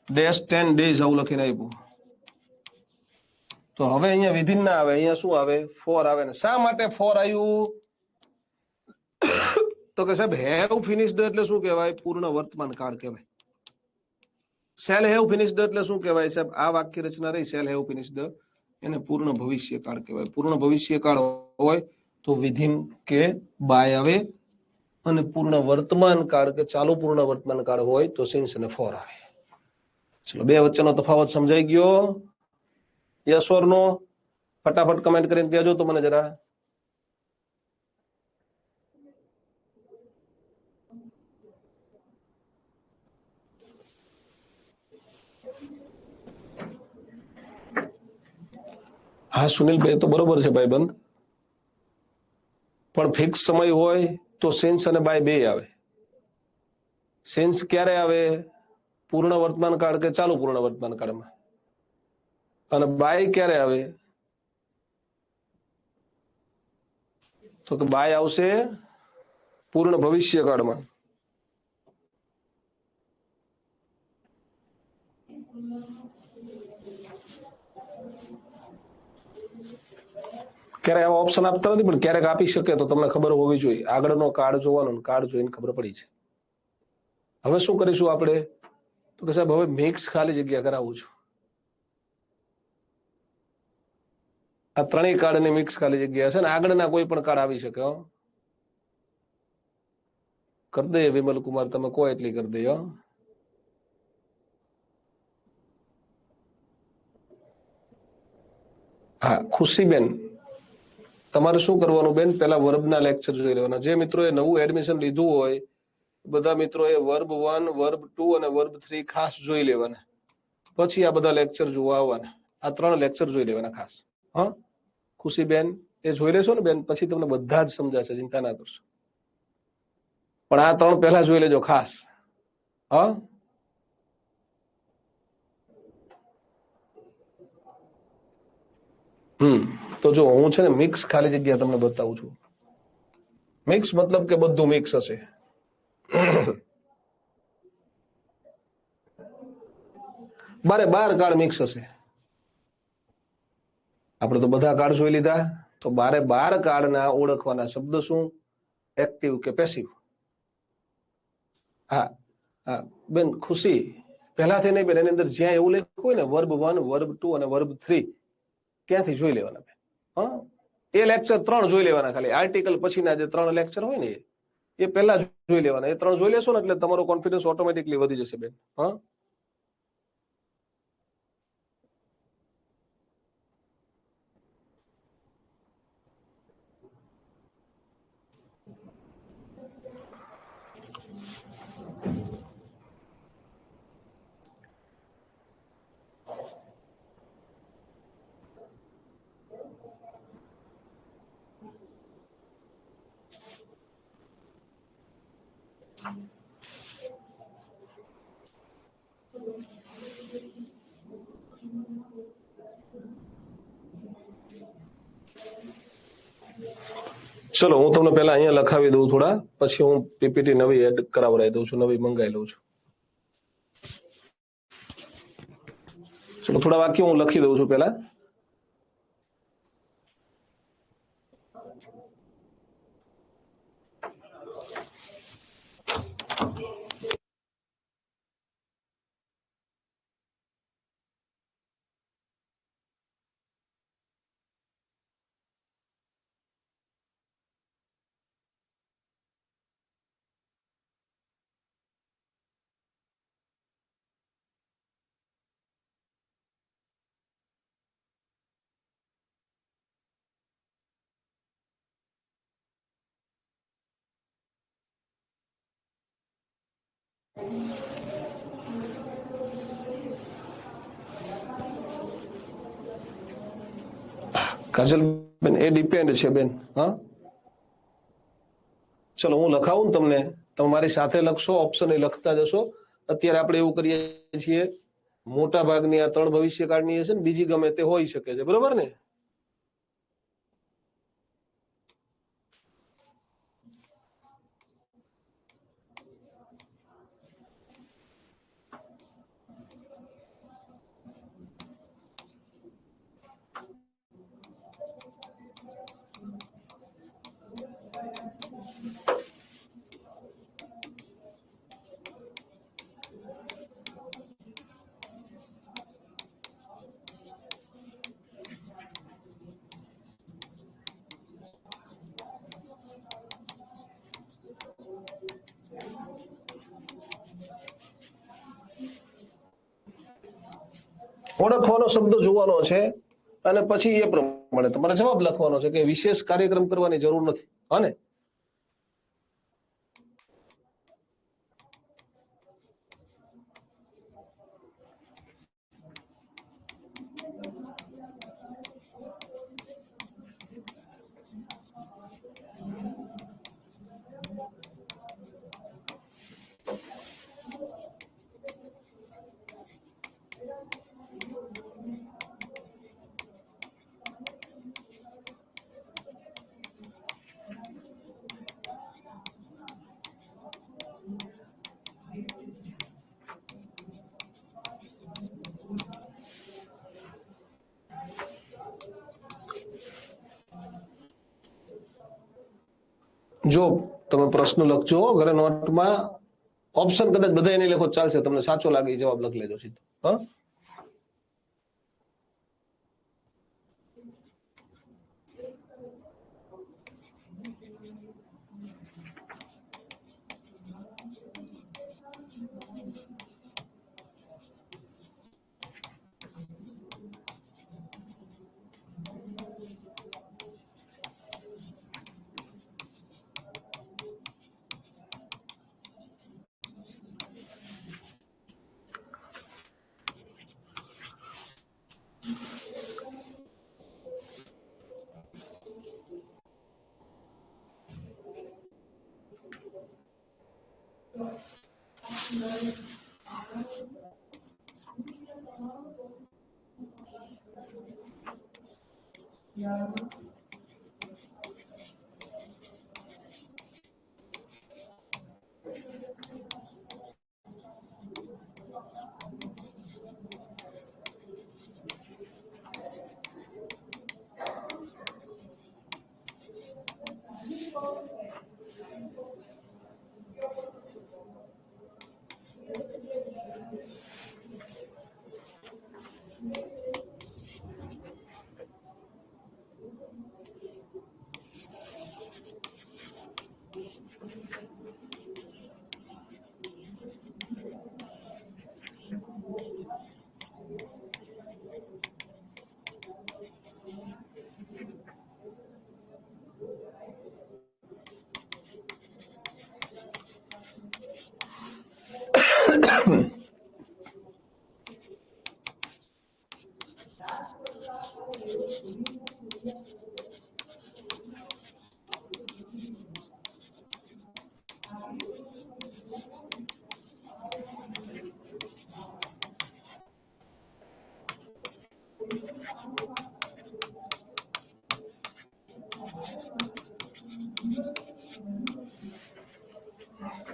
dash 10 days આવું લખીને આપ્યું. તો હવે અહીંયા વિધિન ના આવે, અહીંયા શું આવે? ફોર આવે. ને શા માટે ફોર આવ્યું? તો કે સાહેબ હેવ ફિનિશ્ડ એટલે શું કહેવાય? પૂર્ણ વર્તમાન કાળ કહેવાય. શેલ હેવ ફિનિશ્ડ એટલે શું કહેવાય? સાહેબ આ વાક્ય રચના રહી શેલ હેવ ફિનિશ્ડ, એને પૂર્ણ ભવિષ્ય કાળ કહેવાય. પૂર્ણ ભવિષ્ય કાળ હોય તો વિધિન કે બાય આવે, અને પૂર્ણ વર્તમાન કાળ કે ચાલુ પૂર્ણ વર્તમાન કાળ હોય તો સિન્સ અને ફોર આવે. ચલો, બે વચ્ચેનો તફાવત સમજાઈ ગયો? યસ ઓર નો? ફટાફટ કમેન્ટ કરીને કહેજો તો મને જરા. હા સુનિલભાઈ, તો બરોબર છે ભાઈબંધ, પણ ફિક્સ સમય હોય તો સેન્સ અને બાય બે આવે. સેન્સ ક્યારે આવે? પૂર્ણ વર્તમાન કાળ કે ચાલુ પૂર્ણ વર્તમાન કાળમાં. અને બાય ક્યારે આવે? તો કે બાય આવશે પૂર્ણ ભવિષ્યકાળમાં. ક્યારેક આવા ઓપ્શન આપતા નથી, પણ ક્યારેક આપી શકે તો તમને ખબર હોવી જોઈએ. આગળનો કાર્ડ જોવાનો, કાર્ડ જોઈને ખબર પડી છે. હવે શું કરીશું આપણે? તો કે સાહેબ હવે મિક્સ ખાલી જગ્યા કરાવું છું. આ ત્રણેય કાર્ડની મિક્સ ખાલી જગ્યા છે ને આગળના કોઈ પણ કાર્ડ આવી શકે. કરી દઈએ વિમલ કુમાર, તમે કહો એટલી કરી દઈએ. હા ખુશીબેન, તમારે શું કરવાનું બેન? પેલા વર્બના લેક્ચર જોઈ લેવાના. જે મિત્રોએ નવું એડમિશન લીધું હોય બધા મિત્રોએ વર્બ 1, વર્બ 2 અને વર્બ 3 ખાસ જોઈ લેવાના. પછી આ બધા લેક્ચર જોવા આવવાના. આ 3 લેક્ચર જોઈ લેવાના ખાસ. હા ખુશીબેન, એ જોઈ લેશો ને બેન, પછી તમને બધા જ સમજાશે, ચિંતા ના કરશો. પણ આ 3 પહેલા જોઈ લેજો ખાસ. હા તો જો હું છે ને મિક્સ ખાલી જગ્યા તમને બતાવું છું. મિક્સ મતલબ કે બધું મિક્સ હશે. બારે 12 કાર્ડ મિક્સ હશે. આપણે તો બધા કાર્ડ જોઈ લીધા. તો 12 કાર્ડના ઓળખવાના શબ્દ શું? એક્ટિવ કે પેસિવ? હા હા બેન ખુશી, પહેલાથી નહીં બેન, એની અંદર જ્યાં એવું લખ્યું હોય ને વર્બ 1, વર્બ 2 અને વર્બ 3 ત્યાંથી જોઈ લેવાના બેન. હા એ લેક્ચર 3 જોઈ લેવાના. ખાલી આર્ટિકલ પછીના જે 3 લેક્ચર હોય ને એ પહેલા જોઈ લેવાના. એ 3 જોઈ લેશો ને એટલે તમારો કોન્ફિડન્સ ઓટોમેટિકલી વધી જશે બેન. હા ચલો હું તમને પહેલા અહીંયા લખાવી દઉં થોડા, પછી હું પીપીટી નવી એડ કરાવડાવી દઉં છું, નવી મંગાવી લઉં છું. ચલો થોડા વાક્યો હું લખી દઉં છું પહેલા. કાજલ બેન એ ડિપેન્ડ છે બેન. હા ચલો હું લખાવું ને તમને, તમારી સાથે લખશો, ઓપ્શન એ લખતા જશો. અત્યારે આપણે એવું કરીએ છીએ, મોટા ભાગની આ 3 ભવિષ્યકાળની હશે ને, બીજી ગમે તે હોઈ શકે છે, બરોબર ને? ઓળખવાનો શબ્દ જોવાનો છે અને પછી એ પ્રમાણે તમારે જવાબ લખવાનો છે, કે વિશેષ કાર્યક્રમ કરવાની જરૂર નથી. હા ને? જો તમે પ્રશ્ન લખજો ઘરે નોટમાં, ઓપ્શન કદાચ બધા નહીં લખો ચાલશે, તમને સાચો લાગે એ જવાબ લખી લેજો સીધો. હા,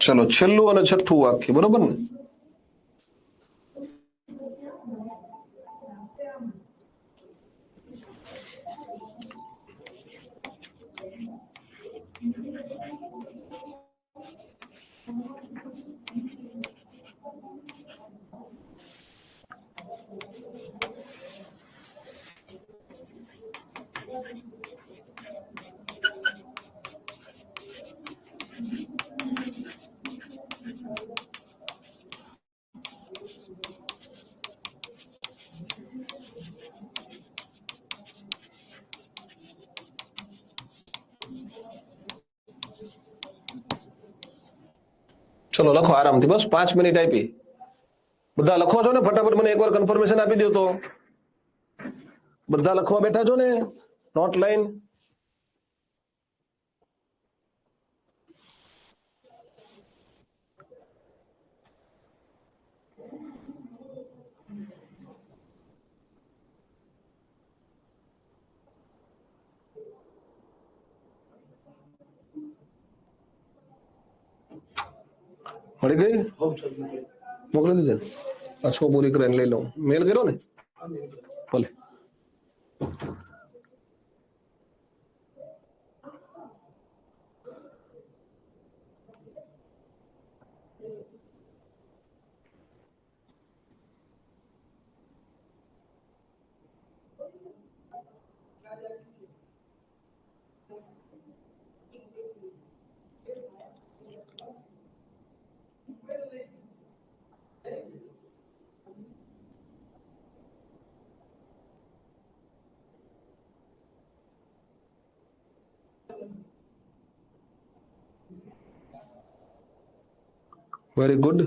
ચલો છેલ્લું અને છઠ્ઠું વાક્ય, બરોબર ને? ચલો લખો આરામથી, બસ 5 મિનિટ આપી. બધા લખો છો ને? ફટાફટ મને એકવાર કન્ફર્મેશન આપી દો તો. બધા લખવા બેઠા છો ને નોટ લાઈન? મળી ગઈ? મોકલી દીધી. પાછો બોલી કરીને લઈ લઉં. મેલ કર્યો ને? ભલે. Very good.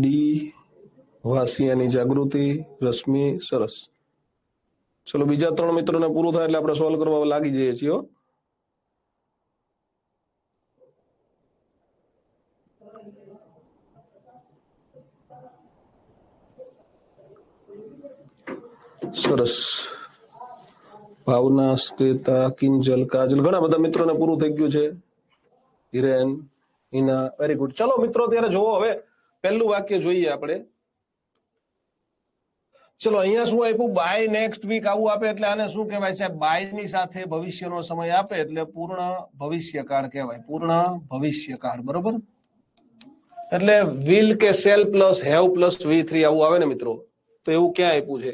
ડી વાસિયાની જાગૃતિ, રશ્મિ, સરસ. ચલો બીજા 3 મિત્રોને પૂરું થાય એટલે આપણે સોલ્વ કરવા લાગી જઈએ છીએ. સરસ. ભાવના, શ્વેતા, કિંજલ, કાજલ, ઘણા બધા મિત્રોને પૂરું થઈ ગયું છે. Hiren, Hina, very good. ચલો મિત્રો ત્યારે જોવો, હવે પહેલું વાક્ય જોઈએ આપણે. ચલો અહીંયા શું આપ્યું? બાય નેક્સ્ટ વીક આવું આપે એટલે આને શું કહેવાય છે? બાય ની સાથે ભવિષ્યનો સમય આપે એટલે પૂર્ણ ભવિષ્યકાળ કહેવાય. પૂર્ણ ભવિષ્યકાળ, બરોબર. એટલે વિલ કે cell plus have plus V3 આવું આવે ને મિત્રો, તો એવું ક્યાં આપ્યું છે?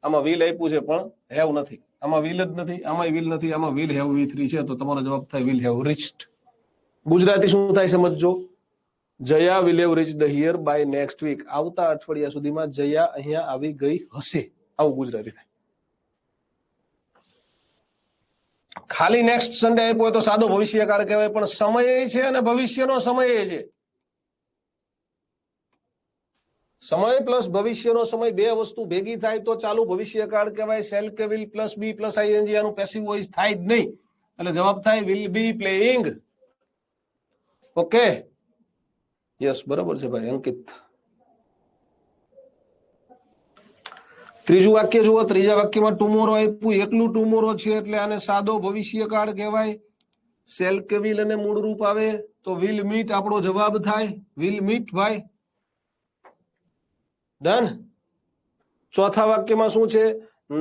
આમાં વિલ આપ્યું છે પણ હેવ નથી. આમાં વિલ જ નથી, આમાં વિલ નથી, આમાં વિલ હેવ V3 છે, તો તમારો જવાબ થાય વિલ હેવ રીચ્ડ. ગુજરાતી શું થાય સમજજો. Jaya will have reach the here by next week. આવતા અઠવાડિયા સુધીમાં જયા અહીંયા આવી ગઈ હશે, આવું ગુજરાતી થાય. ખાલી નેક્સ્ટ સન્ડે આપ્યો હોય તો સાદો ભવિષ્યકાળ કહેવાય, પણ સમય છે અને ભવિષ્યનો સમય છે. સમય પ્લસ ભવિષ્યનો સમય બે વસ્તુ ભેગી થાય તો ચાલુ ભવિષ્યકાળ કહેવાય. શેલ કે will plus be plus ING આનું પેસિવ વોઇસ થાય જ નહીં, એટલે જવાબ થાય will be playing. Okay, yes, બરાબર છે ભાઈ અંકિત. ત્રીજું વાક્ય જુઓ. ત્રીજા વાક્યમાં ટુમોરો આપ્યું, એકલું ટુમોરો છે એટલે આને સાદો ભવિષ્યકાળ કહેવાય. શેલ કે વિલ અને મૂળ રૂપ આવે તો વિલ મીટ આપણો જવાબ થાય. વિલ મીટ ભાઈ, ડન. ચોથા વાક્યમાં શું છે?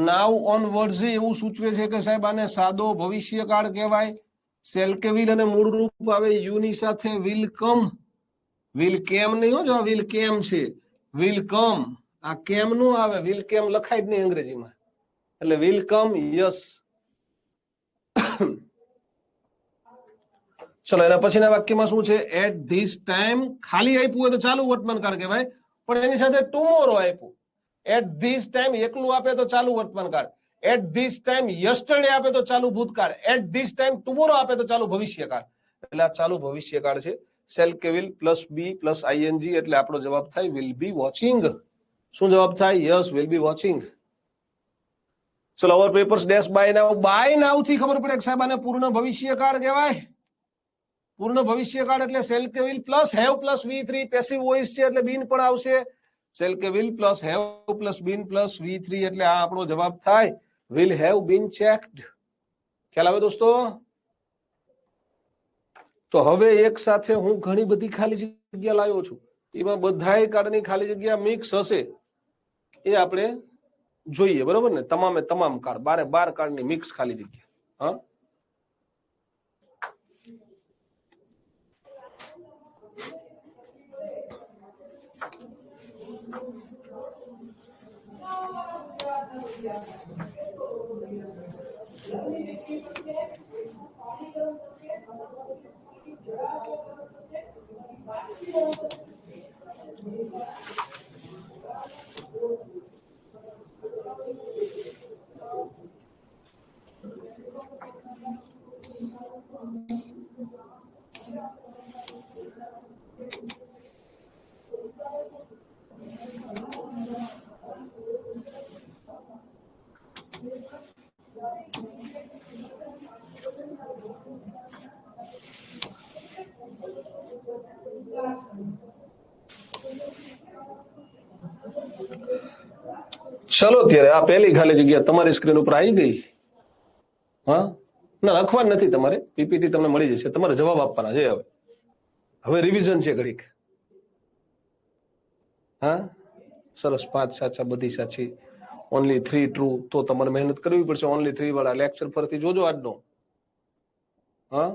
નાવ ઓન વર્ડ્સ એવું સૂચવે છે કે સાહેબ આને સાદો ભવિષ્યકાળ કહેવાય. શેલ કે વિલ અને મૂળ રૂપ આવે યુ ની સાથે વિલ કમ. વિલ કેમ નહીં હો, જો વિલ કેમ છે, વિલ કમ. આ કેમ નું આવે, વિલ કેમ લખાય જ નહીં અંગ્રેજીમાં, એટલે વિલ કમ. યસ. ચલો એના પછીના વાક્યમાં શું છે? એટ ધીસ ટાઈમ ખાલી આપ્યું હોય તો ચાલુ વર્તમાનકાળ કહેવાય, પણ એની સાથે ટુમોરો આપ્યું. એટ ધીસ ટાઈમ એકલું આપે તો ચાલુ વર્તમાનકાળ. એટ ધીસ ટાઈમ યસ્ટરડે આપે તો ચાલુ ભૂતકાળ. એટ ધીસ ટાઈમ ટુમોરો આપે તો ચાલુ ભવિષ્યકાળ. એટલે આ ચાલુ ભવિષ્યકાળ છે. શેલ કે will plus be plus ING એટલે આપણો જવાબ થાય વિલ બી વોચિંગ. શું જવાબ થાય? Yes, will be watching. ચલો our papers dash by now. By now થી ખબર પડે કે સાહેબ આને પૂર્ણ ભવિષ્યકાળ કહેવાય. પૂર્ણ ભવિષ્યકાળ એટલે શેલ કે will plus have plus V3 passive voice છે એટલે બીન પણ આવશે. શેલ કે will plus have plus bin plus V3 એટલે આ આપણો જવાબ થાય વિલ હેવ બીન ચેક્ડ. ખ્યાલ આવે દોસ્તો? તો હવે એક સાથે હું ઘણી બધી ખાલી જગ્યા લાવ્યો છું, એમાં બધાય કાર્ડની ખાલી જગ્યા મિક્સ હશે એ આપણે જોઈએ, બરોબર ને? તમામે તમામ કાર્ડ, 12 કાર્ડની મિક્સ ખાલી જગ્યા. હા, ચલો ત્યારે આ પહેલી ખાલી જગ્યા તમારી સ્ક્રીન ઉપર આવી ગઈ. હા, ના લખવાનું નથી તમારે, પીપીટી તમને મળી જશે, તમારે જવાબ આપવાના છે. હવે રિવિઝન છે ઘડીક. હા, સરસ. 5 સાચા, બધી સાચી, ઓનલી 3 ટ્રુ. તો તમારે મહેનત કરવી પડશે. ઓનલી 3 વાળા લેક્ચર ફરતી જોજો આજનો. હા,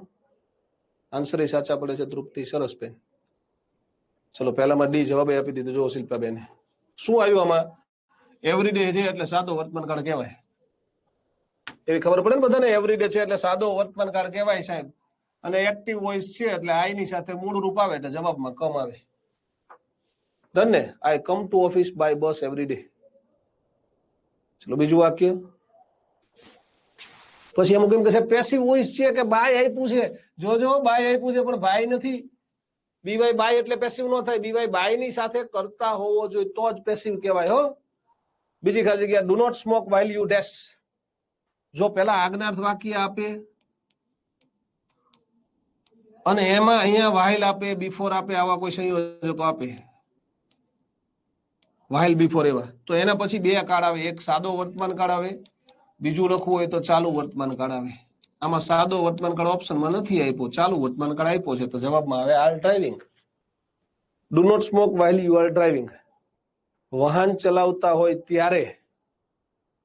આન્સર એ સાચા પડે છે. તૃપ્તિ, સરસ બેન. ચલો પહેલામાં ડી જવાબ આપી દીધો. જો શિલ્પાબેન શું આવ્યું આમાં? એવરીડે છે એટલે સાદો વર્તમાનકાળ કહેવાય. એવી ખબર પડે ને બધાને? એવરીડે છે એટલે સાદો વર્તમાનકાળ કહેવાય સાહેબ. અને એક્ટિવ વોઇસ છે એટલે આઈ ની સાથે મૂળ રૂપ આવે એટલે જવાબમાં કમ આવે. ડન ને? I come to office by bus every day. ચલો બીજું વાક્ય. પછી અમુક એમ કે પેસિવ વોઇસ છે કે બાય આપ્યું છે. જોજો, બાય આપ્યું છે પણ ભાઈ નથી. બીવાય બાય એટલે પેસિવ નો થાય. બીવાય બાય ની સાથે કરતા હોવો જોઈએ તો જ પેસિવ કહેવાય. હો, બીજી ખાલી જગ્યા do not smoke while you dash. જો પેલા આજ્ઞાર્થ વાક્ય આપે અને એમાં અહીંયા વાઇલ આપે, બિફોર આપે, આવા કોઈ સંયોજકો આપે, વાઇલ બિફોર એવા, તો એના પછી બે કાળ આવે. એક સાદો વર્તમાન કાળ આવે, બીજું લખવું હોય તો ચાલુ વર્તમાન કાળ આવે. આમાં સાદો વર્તમાન કાળ ઓપ્શનમાં નથી આપ્યો, ચાલુ વર્તમાન કાળ આપ્યો છે, તો જવાબમાં આવે are driving. Do not smoke while you are driving. વાહન ચલાવતા હોય ત્યારે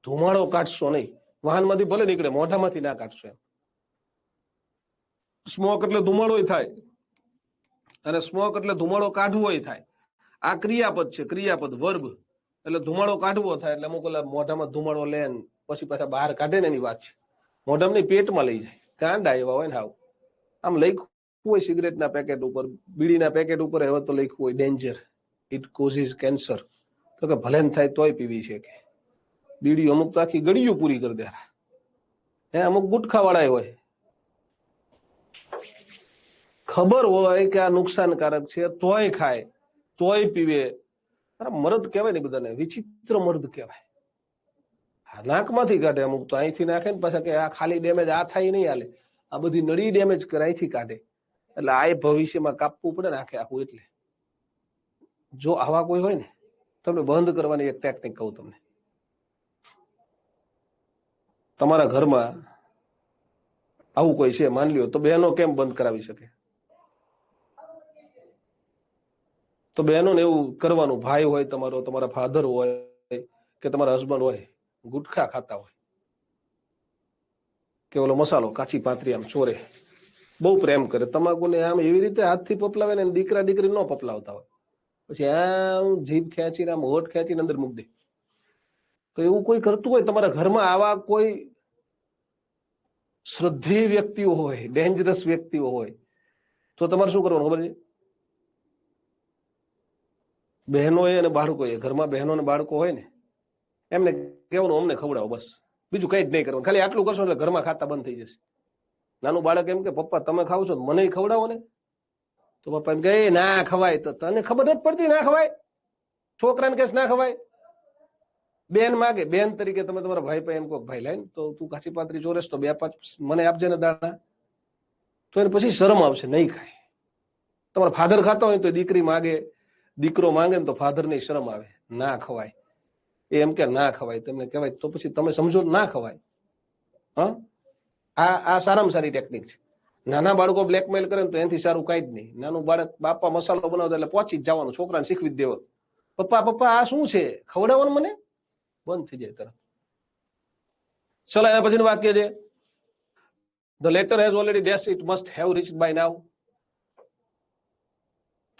ધુમાડો કાઢશો નહીં. વાહનમાંથી ભલે નીકળે, મોઢામાંથી ના કાઢશો. એમ સ્મોક એટલે ધુમાડો થાય, અને સ્મોક એટલે ધુમાડો કાઢવો થાય. આ ક્રિયાપદ છે, ક્રિયાપદ વર્બ. એટલે ધુમાડો કાઢવો થાય એટલે અમુક મોઢામાં ધુમાડો લે પછી પાછા બહાર કાઢે ને એની વાત છે. મોઢામાં નહીં, પેટમાં લઈ જાય. કાંડા એવા હોય ને, હાવ આમ લખ્યું હોય સિગરેટના પેકેટ ઉપર, બીડીના પેકેટ ઉપર હવે તો લખ્યું હોય ડેન્જર, ઇટ કોઝિસ કેન્સર. તો કે ભલે થાય તોય પીવી છે કે બીડી. અમુક તો આખી ગળીઓ પૂરી કરી દે. અમુક ગુટખા વાળા હોય, ખબર હોય કે આ નુકસાનકારક છે તોય ખાય, તોય પીવે. મર્દ કહેવાય ને બધાને, વિચિત્ર મર્દ કહેવાય. નાકમાંથી કાઢે, અમુક તો અહીંથી નાખે ને પાછા કે આ ખાલી ડેમેજ આ થાય નહીં હાલે, આ બધી નળી ડેમેજ કરે, અહીંથી કાઢે. એટલે આ ભવિષ્યમાં કાપવું પડે ને આખે આખું. એટલે જો આવા કોઈ હોય ને, તમને બંધ કરવાની એક ટેકનિક કહું તમને. તમારા ઘરમાં આવું કોઈ છે માની લ્યો, તો બહેનો કેમ બંધ કરાવી શકે? તો બહેનોને એવું કરવાનું, ભાઈ હોય તમારો, તમારા ફાધર હોય કે તમારા હસબન્ડ હોય, ગુટખા ખાતા હોય કે ઓલો મસાલો કાચી પાતરી આમ ચોરે, બહુ પ્રેમ કરે, તમાકુને આમ એવી રીતે હાથથી પપલાવે ને, દીકરા દીકરી ન પપલાવતા હોય, પછી આમ જીભ ખેંચીને આમ હોઠ ખેંચીને અંદર મૂકી દે. તો એવું કોઈ કરતું હોય તમારા ઘરમાં, આવા કોઈ શ્રદ્ધેય વ્યક્તિઓ હોય, ડેન્જરસ વ્યક્તિઓ હોય, તો તમારે શું કરવાનું ખબર છે? બહેનોએ અને બાળકોએ, ઘરમાં બહેનો અને બાળકો હોય ને, એમને કહેવાનું અમને ખવડાવો, બસ બીજું કઈ જ નહીં કરવાનું. ખાલી આટલું કરશો એટલે ઘરમાં ખાતા બંધ થઈ જશે. નાનું બાળક એમ કે પપ્પા તમે ખાવ છો, મને ખવડાવો ને. તો પપ્પા એમ કે ના ખવાય. તો તને ખબર નથી પડતી ના ખવાય? છોકરાને કેસ ના ખવાય. બેન માગે, બેન તરીકે તમે તમારા ભાઈ પાસે એમ કહો, ભાઈ લાઈને તો તું કાચી પાતરી ચોરેસ તો 2-5 મને આપજે ને દાણા. તો એને પછી શરમ આવશે, નહીં ખાય. તમારા ફાધર ખાતા હોય તો દીકરી માગે, દીકરો માંગે ને તો ફાધર ની શરમ આવે, ના ખવાય. એમ કે ના ખવાય, તમને કહેવાય તો પછી તમે સમજો ના ખવાય. આ સારામાં સારી ટેકનિક છે. નાના બાળકો બ્લેકમેલ કરે ને તો એનાથી સારું કઈ જ નહીં. નાનું બાળક બાપા મસાલો બનાવતા એટલે પહોંચી જ જવાનું, છોકરાને શીખવી જ દેવાનું, પપ્પા પપ્પા આ શું છે, ખવડાવવાનું મને. બંધ થઈ જાય તરત. ચલો એના પછીનું વાક્ય છે, the letter has already dash it must have reached by now.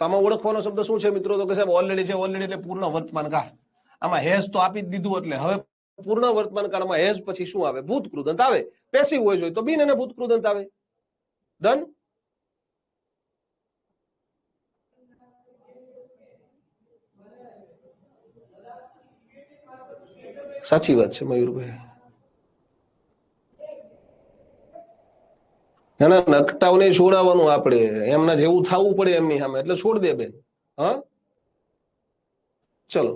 તો આમાં ઓળખવાનો શબ્દ શું છે મિત્રો? તો કે સાહેબ ઓલરેડી છે. ઓલરેડી એટલે પૂર્ણ વર્તમાન કાળ. આમાં હેઝ તો આપી જ દીધું, એટલે હવે પૂર્ણ વર્તમાન કાળમાં હેઝ પછી શું આવે? ભૂત કૃદંત આવે. પેસિવ વોઇસ હોય તો બિન અને ભૂત કૃદંત આવે. ડન. સાચી વાત છે મયુરભાઈ. એના નકટાઓને છોડાવવાનું આપણે, એમના જેવું થવું પડે એમની સામે, એટલે છોડ દે બેન. હા ચલો.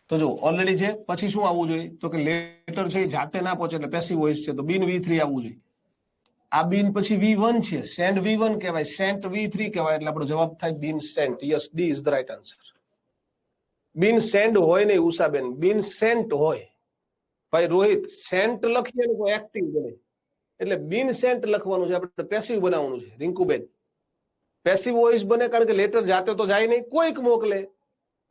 તો જો ઓલરેડી છે, પછી શું આવવું જોઈએ? તો કે લેટર છે જાતે ના પહોંચે એટલે પેસિવ વોઇસ છે, તો બિન V3 આવવું જોઈએ. આ બિન પછી V1 છે, સેન્ડ V1 કહેવાય, સેન્ટ V3 કહેવાય. એટલે આપણો જવાબ થાય been sent. Yes, D is the right answer. Been send હોય નહીં ઉષાબેન, બિન સેન્ટ હોય. ભાઈ રોહિત, સેન્ટ લખીએ ને કોઈ એક્ટિવ બને, એટલે બિન સેન્ટ લખવાનું છે, આપણે પેસિવ બનાવવાનું છે. રિંકુબેન, પેસિવ વોઇસ બને કારણ કે લેટર જાતે તો જાય નહીં, કોઈક મોકલે,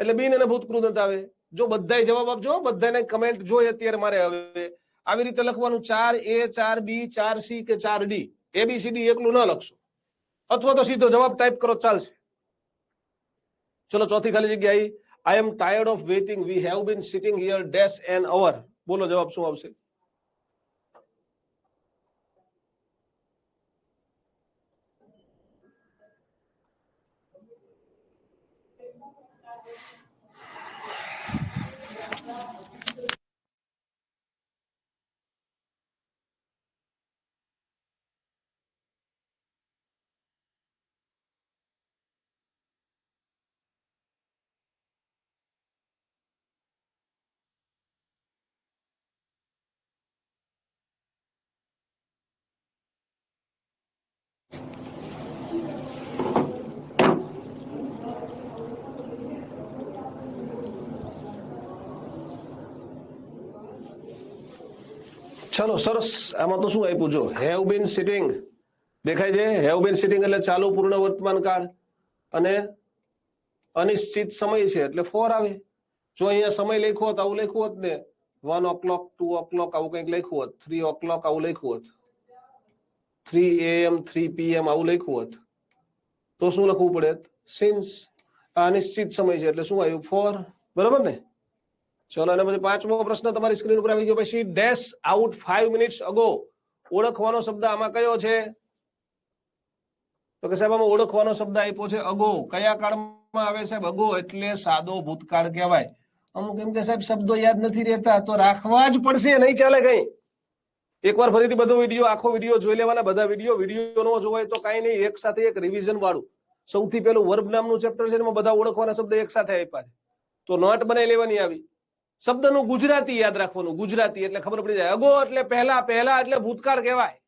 એટલે બિન અને ભૂત કૃદંત આવે. જો બધાય જવાબ આપજો, બધાને કમેન્ટ જોઈએ અત્યારે મારે. હવે આવી રીતે લખવાનું, 4A 4B 4C કે 4D, ABCD એકલું ન લખશો, અથવા તો સીધો જવાબ ટાઈપ કરો ચાલશે. ચલો ચોથી ખાલી જગ્યા આવી. I am tired of waiting, we have been sitting here dash an hour. બોલો જવાબ શું આવશે? ચલો સરસ. આમાં તો શું આપ્યું? જો હેવ બીન સિટિંગ દેખાય છે. હેવ બીન સિટિંગ એટલે ચાલુ પૂર્ણ વર્તમાન કાળ, અને અનિશ્ચિત સમય છે એટલે ફોર આવે. જો અહીંયા સમય લખ્યો હોત આવું લખ્યું હોત ને 1 o'clock 2 o'clock આવું કંઈક લખ્યું હોત 3 o'clock આવું લખ્યું હોત 3 AM 3 PM આવું લખ્યું હોત તો શું લખવું પડે સિન્સ આ અનિશ્ચિત સમય છે એટલે શું આવ્યું ફોર બરાબર ને ચલો અને પછી પાંચમો પ્રશ્ન તમારી સ્ક્રીન ઉપર આવી ગયો પછી ડેશ આઉટ 5 minutes અગો ઓળખવાનો શબ્દ આમાં કયો છે તો કે સાહેબ આમાં ઓળખવાનો શબ્દ આપ્યો છે અગો કયા કાળમાં આવે સાહેબ અગો એટલે સાદો ભૂતકાળ કહેવાય અમુક એમ કે સાહેબ શબ્દો યાદ નથી રહેતા તો રાખવા જ પડશે નહીં ચાલે કઈ એકવાર ફરીથી બધો વિડીયો આખો વિડીયો જોઈ લેવાના બધા વિડીયો નો જોવાય તો કઈ નહીં એક સાથે એક રિવિઝન વાળું સૌથી પહેલું વર્બ નામનું ચેપ્ટર છે એમાં બધા ઓળખવાના શબ્દ એક સાથે આપ્યા છે તો નોટ બનાવી લેવાની આવી શબ્દનું ગુજરાતી યાદ રાખવાનું ગુજરાતી એટલે ખબર પડી જાય અગો એટલે પહેલા એટલે ભૂતકાળ કહેવાય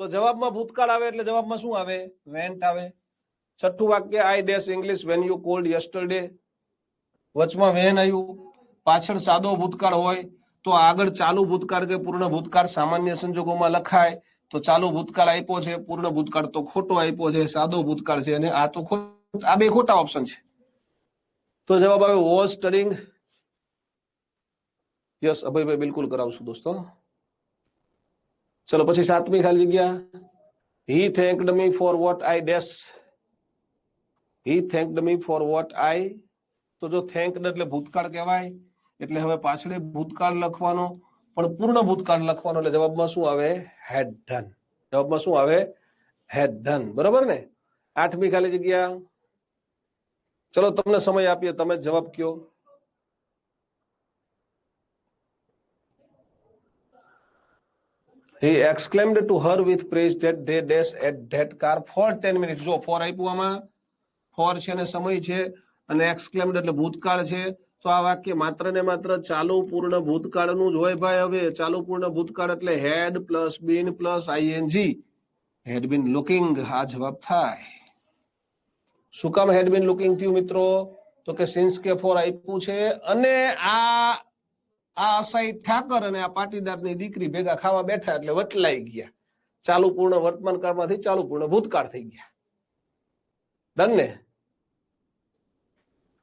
તો જવાબમાં ભૂતકાળ આવે એટલે જવાબમાં શું આવે વેન્ટ આવે છઠ્ઠું વાક્ય I dash English when you called yesterday વચમાં વેન આવ્યું પાછળ સાદો ભૂતકાળ હોય તો આગળ ચાલુ ભૂતકાળ કે પૂર્ણ ભૂતકાળ સામાન્ય સંજોગોમાં લખાય તો ચાલુ ભૂતકાળ આપ્યો છે પૂર્ણ ભૂતકાળ તો ખોટો આપ્યો છે સાદો ભૂતકાળ છે અને આ તો આ બે ખોટા ઓપ્શન છે તો જવાબ આવે વોઝ સ્ટડીંગ યસ અભયભાઈ બિલકુલ કરાવશું દોસ્તો ચલો પછી સાતમી ખાલી જગ્યા he thanked me for what I dash he thanked me for what I તો જો થેન્ક્ડ એટલે ભૂતકાળ કહેવાય એટલે હવે પાછળ ભૂતકાળ લખવાનો પણ પૂર્ણ ભૂતકાળ લખવાનો એટલે જવાબમાં શું આવે હેડ ડન જવાબમાં શું આવે હેડ ડન બરોબર ને આઠમી ખાલી જગ્યા ચલો તમને સમય આપીએ તમે જવાબ કયો He exclaimed to her with praise that they dash at that car for 10 minutes. જો for આપ્યું આમાં for છે અને સમય છે અને exclaimed એટલે ભૂતકાળ છે તો આ વાક્ય માત્ર ને માત્ર ચાલુ પૂર્ણ ભૂતકાળનું જ હોય ભાઈ હવે ચાલુ પૂર્ણ ભૂતકાળ એટલે had plus been plus ing had been looking આ જવાબ થાય શું કામ had been looking થયું મિત્રો તો કે since કે for આપ્યું છે અને આ અસાઈ ઠાકર અને આ પાટીદારની દીકરી ભેગા ખાવા બેઠા એટલે વટલાઈ ગયા ચાલુ પૂર્ણ વર્તમાન કાળમાંથી ચાલુ પૂર્ણ ભૂતકાળ થઈ ગયા ડન ને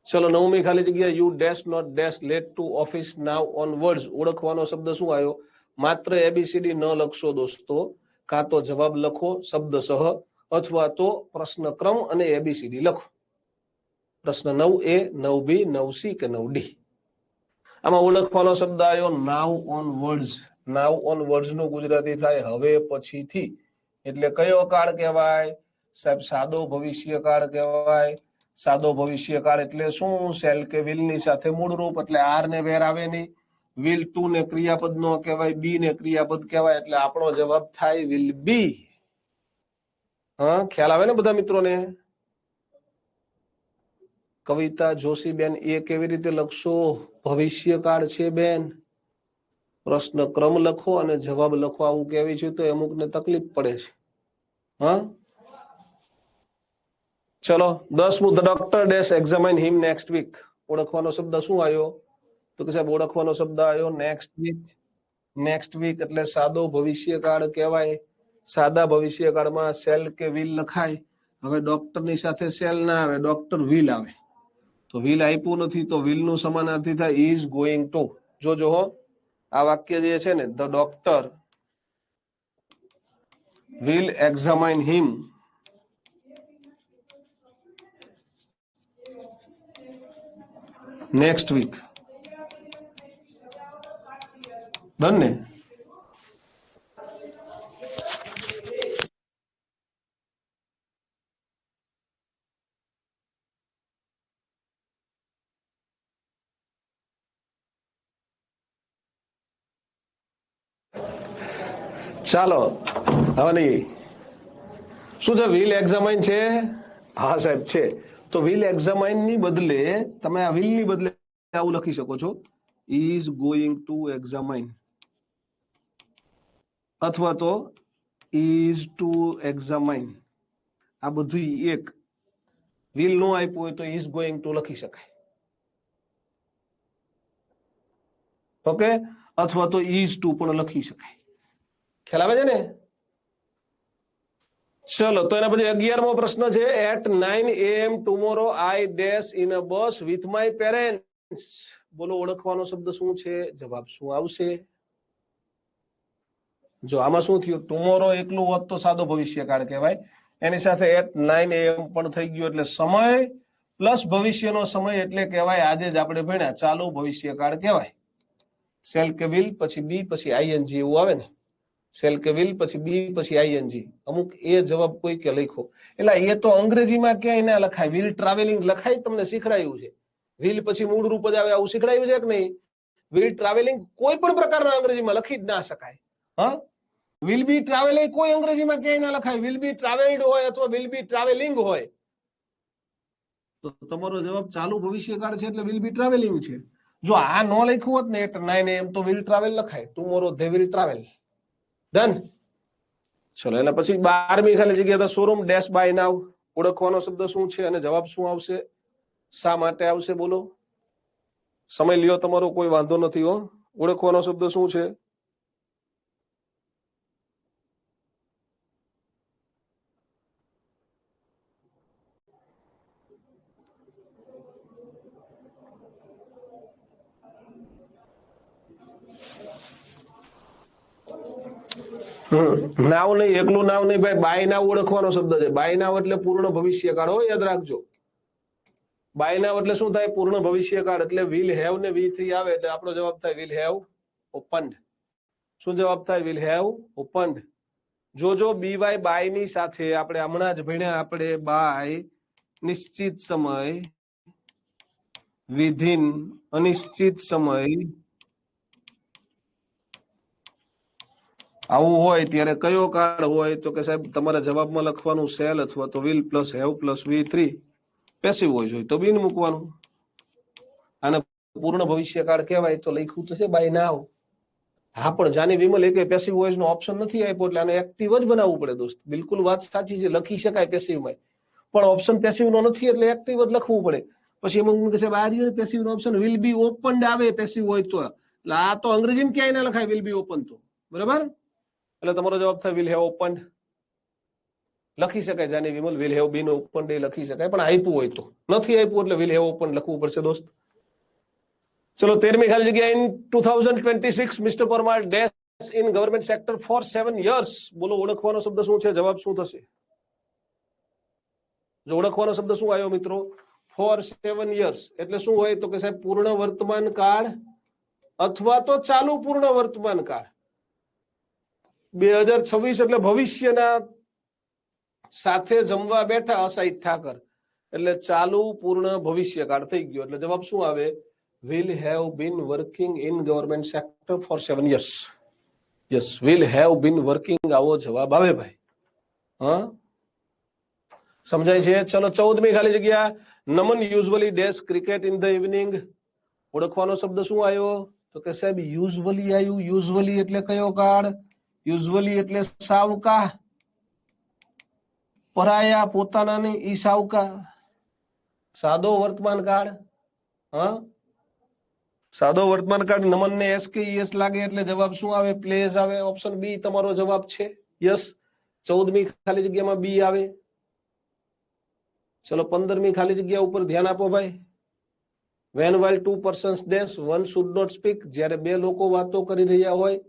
ચલો નવમી ખાલી જગ્યા you dash not dash late to office now onwards ઓળખવાનો શબ્દ શું આવ્યો માત્ર એબીસીડી ન લખશો દોસ્તો કાં તો જવાબ લખો શબ્દ સહ અથવા તો પ્રશ્ન ક્રમ અને એબીસીડી લખો પ્રશ્ન 9A 9B 9C કે 9D આમાં ઓળખવાનો શબ્દ આવ્યો નાવ onwards now on words નું ગુજરાતી થાય હવે પછીથી એટલે કયો કાળ કહેવાય સાહેબ સાદો ભવિષ્યકાળ કહેવાય સાદો ભવિષ્યકાળ એટલે શું શેલ કે વિલ ની સાથે મૂળ રૂપ એટલે આર ને વેર આવે નહીં વિલ ટુ ને ક્રિયાપદ નો કહેવાય બી ને ક્રિયાપદ કહેવાય એટલે આપણો જવાબ થાય વિલ બી હા ખ્યાલ આવે ને બધા મિત્રોને કવિતા જોશીબેન એ કેવી રીતે લખશો ભવિષ્યકાળ છે બેન પ્રશ્ન ક્રમ લખો અને જવાબ લખો આવું કેવી છે તો અમુક ને તકલીફ પડે છે હા ચલો 10મું the doctor dash examine him next week ઓળખવાનો શબ્દ શું આવ્યો તો કે સાહેબ ઓળખવાનો શબ્દ આવ્યો નેક્સ્ટ વીક એટલે સાદો ભવિષ્યકાળ કહેવાય સાદા ભવિષ્યકાળમાં શેલ કે વિલ લખાય હવે ડોક્ટર ની સાથે શેલ ના આવે ડોક્ટર વિલ આવે તો વિલ આપ્યું નથી તો વિલ નું સમાનાર્થી થાય ઇઝ ગોઈંગ ટુ જોજો હો આ વાક્ય જે છે ને the doctor will examine him next week done ને ચાલો હવે નહીં શું છે વિલ એક્ઝામાઇન છે હા સાહેબ છે તો વિલ એક્ઝામાઇન ની બદલે તમે આ વિલ ની બદલે આવું લખી શકો છો ઇઝ ગોઈંગ ટુ એક્ઝામાઇન અથવા તો ઇઝ ટુ એક્ઝામાઇન આ બધું એક વિલ નો આપ્યું હોય તો ઇઝ ગોઈંગ ટુ લખી શકાય ઓકે અથવા તો ઇઝ ટુ પણ લખી શકાય ખ્યાલ આવે છે ને ચલો તો એના પછી 11મો પ્રશ્ન છે at 9 AM tomorrow I dash in a bus with my parent બોલો ઓળખવાનો શબ્દ શું છે? જવાબ શું આવશે? જો આમાં શું થયું, ટુમોરો એકલું હોત તો સાદો ભવિષ્યકાળ કહેવાય, એની સાથે એટ 9 AM પણ થઈ ગયું, એટલે સમય પ્લસ ભવિષ્યનો સમય એટલે કહેવાય આજે જ આપણે ભણ્યા ચાલુ ભવિષ્યકાળ કહેવાય. સેલ કે વિલ પછી બી પછી આઈએનજી એવું આવે ને, સેલ કે વિલ પછી બી પછી આઈએનજી. અમુક એ જવાબ કોઈ કે લખો, એટલે એ તો અંગ્રેજીમાં ક્યાંય ના લખાય. વિલ ટ્રાવેલિંગ લખાય, તમને શીખડાયું છે. વિલ પછી મૂળ રૂપ જ આવે આવું શીખડાયું છે કે નહીં? વિલ ટ્રાવેલિંગ કોઈ પણ પ્રકારના અંગ્રેજીમાં લખી જ ના શકાય. હા, વિલ બી ટ્રાવેલિંગ કોઈ અંગ્રેજીમાં ક્યાંય ના લખાય. વિલ બી ટ્રાવેલ્ડ હોય અથવા વિલ બી ટ્રાવેલિંગ હોય તો તમારો જવાબ ચાલુ ભવિષ્યકાળ છે એટલે વિલ બી ટ્રાવેલિંગ છે. જો આ ન લખ્યું હોત ને એટ 9 AM તો વિલ ટ્રાવેલ લખાય. Tomorrow they will travel. Done. ચલો એના પછી 12મી ખાલી જગ્યા તો શોરૂમ ડેશ બાય નાવ. ઓળખવાનો શબ્દ શું છે અને જવાબ શું આવશે? શા માટે આવશે બોલો? સમય લ્યો તમારો, કોઈ વાંધો નથી હો. ઓળખવાનો શબ્દ શું છે? નાવ નહીં, એકલું નાવ નહીં ભાઈ, બાય નાવ ઓળખવાનો શબ્દ છે. બાય નાવ એટલે પૂર્ણ ભવિષ્યકાળ હોય, યાદ રાખજો. બાય નાવ એટલે શું થાય? પૂર્ણ ભવિષ્યકાળ. એટલે વિલ હેવ ને V3 આવે એટલે આપણો જવાબ થાય વિલ હેવ ઓપન્ડ. શું જવાબ થાય? Will have opened. જો બીવાય બાય ની સાથે આપણે હમણાં જ ભણ્યા, આપણે બાય નિશ્ચિત સમય વિધિન અનિશ્ચિત સમય આવું હોય ત્યારે કયો કાળ હોય? તો કે સાહેબ તમારા જવાબમાં લખવાનું સેલ અથવા તો will plus have plus V3. Passive voice હોય તો બિન મૂકવાનું. આને પૂર્ણ ભવિષ્યકાળ કહેવાય તો લખ્યું તો છે બાય નાવ. હા, પણ જાની વિમલ એક પેસિવ વોઇસ નો ઓપ્શન નથી આપ્યો એટલે આને એક્ટિવ જ બનાવવું પડે દોસ્ત. બિલકુલ વાત સાચી છે, લખી શકાય પેસિવમાં, પણ ઓપ્શન પેસિવ નો નથી એટલે એક્ટિવ જ લખવું પડે. પછી એમાં સાહેબ આ રહ્યું પેસિવ નો ઓપ્શન વિલ બી ઓપન્ડ આવે પેસિવ હોય તો, એટલે આ તો અંગ્રેજીમાં ક્યાંય ના લખાય વિલ બી ઓપન તો. બરાબર, એટલે તમારો જવાબ થાય વિલ હેવ ઓપન્ડ. લખી શકાય Jani Vimal, will have been opened એ લખી શકાય, પણ આપ્યું હોય તો. નથી આપ્યું એટલે વિલ હેવ ઓપન લખવું પડશે દોસ્ત. ચલો 13મી ખાલી જગ્યા. In 2026 mister Parmar dash in government sector for 7 years. બોલો ઓળખવાનો શબ્દ શું છે? જવાબ શું થશે? જો ઓળખવાનો શબ્દ શું આવ્યો મિત્રો? ફોર 7 years એટલે શું હોય? તો કે સાહેબ પૂર્ણ વર્તમાન કાળ અથવા તો ચાલુ પૂર્ણ વર્તમાન કાળ. 2026 એટલે ભવિષ્યના સાથે જમવા બેઠા અસાહિત ઠાકર, એટલે ચાલુ પૂર્ણ ભવિષ્યકાળ થઈ ગયો. એટલે જવાબ શું આવે? will have been working in government sector for 7 years. yes, will have been working આવો જવાબ આવે ભાઈ. હા, સમજાય છે? ચલો 14મી ખાલી જગ્યા. નમન usually dash cricket in the evening. ઓળખવાનો શબ્દ શું આવ્યો? તો કે સાહેબ યુઝ્યુઅલી આવ્યું. યુઝ્યુઅલી એટલે કયો કાળ? યુઝ્યુઅલી એટલે સાવકા, પરાયા પોતાનાની ઈ સાવકા. સાદો વર્તમાન કાળ. હા, સાદો વર્તમાન કાળ. નમન ને SKES લાગે એટલે જવાબ શું આવે? પ્લેસ આવે. ઓપ્શન બી તમારો જવાબ છે. યસ, 14મી ખાલી જગ્યામાં બી આવે. ચલો 15મી ખાલી જગ્યા ઉપર ધ્યાન આપો ભાઈ. When while two persons dash one should not speak. જ્યારે બે લોકો વાતો કરી રહ્યા હોય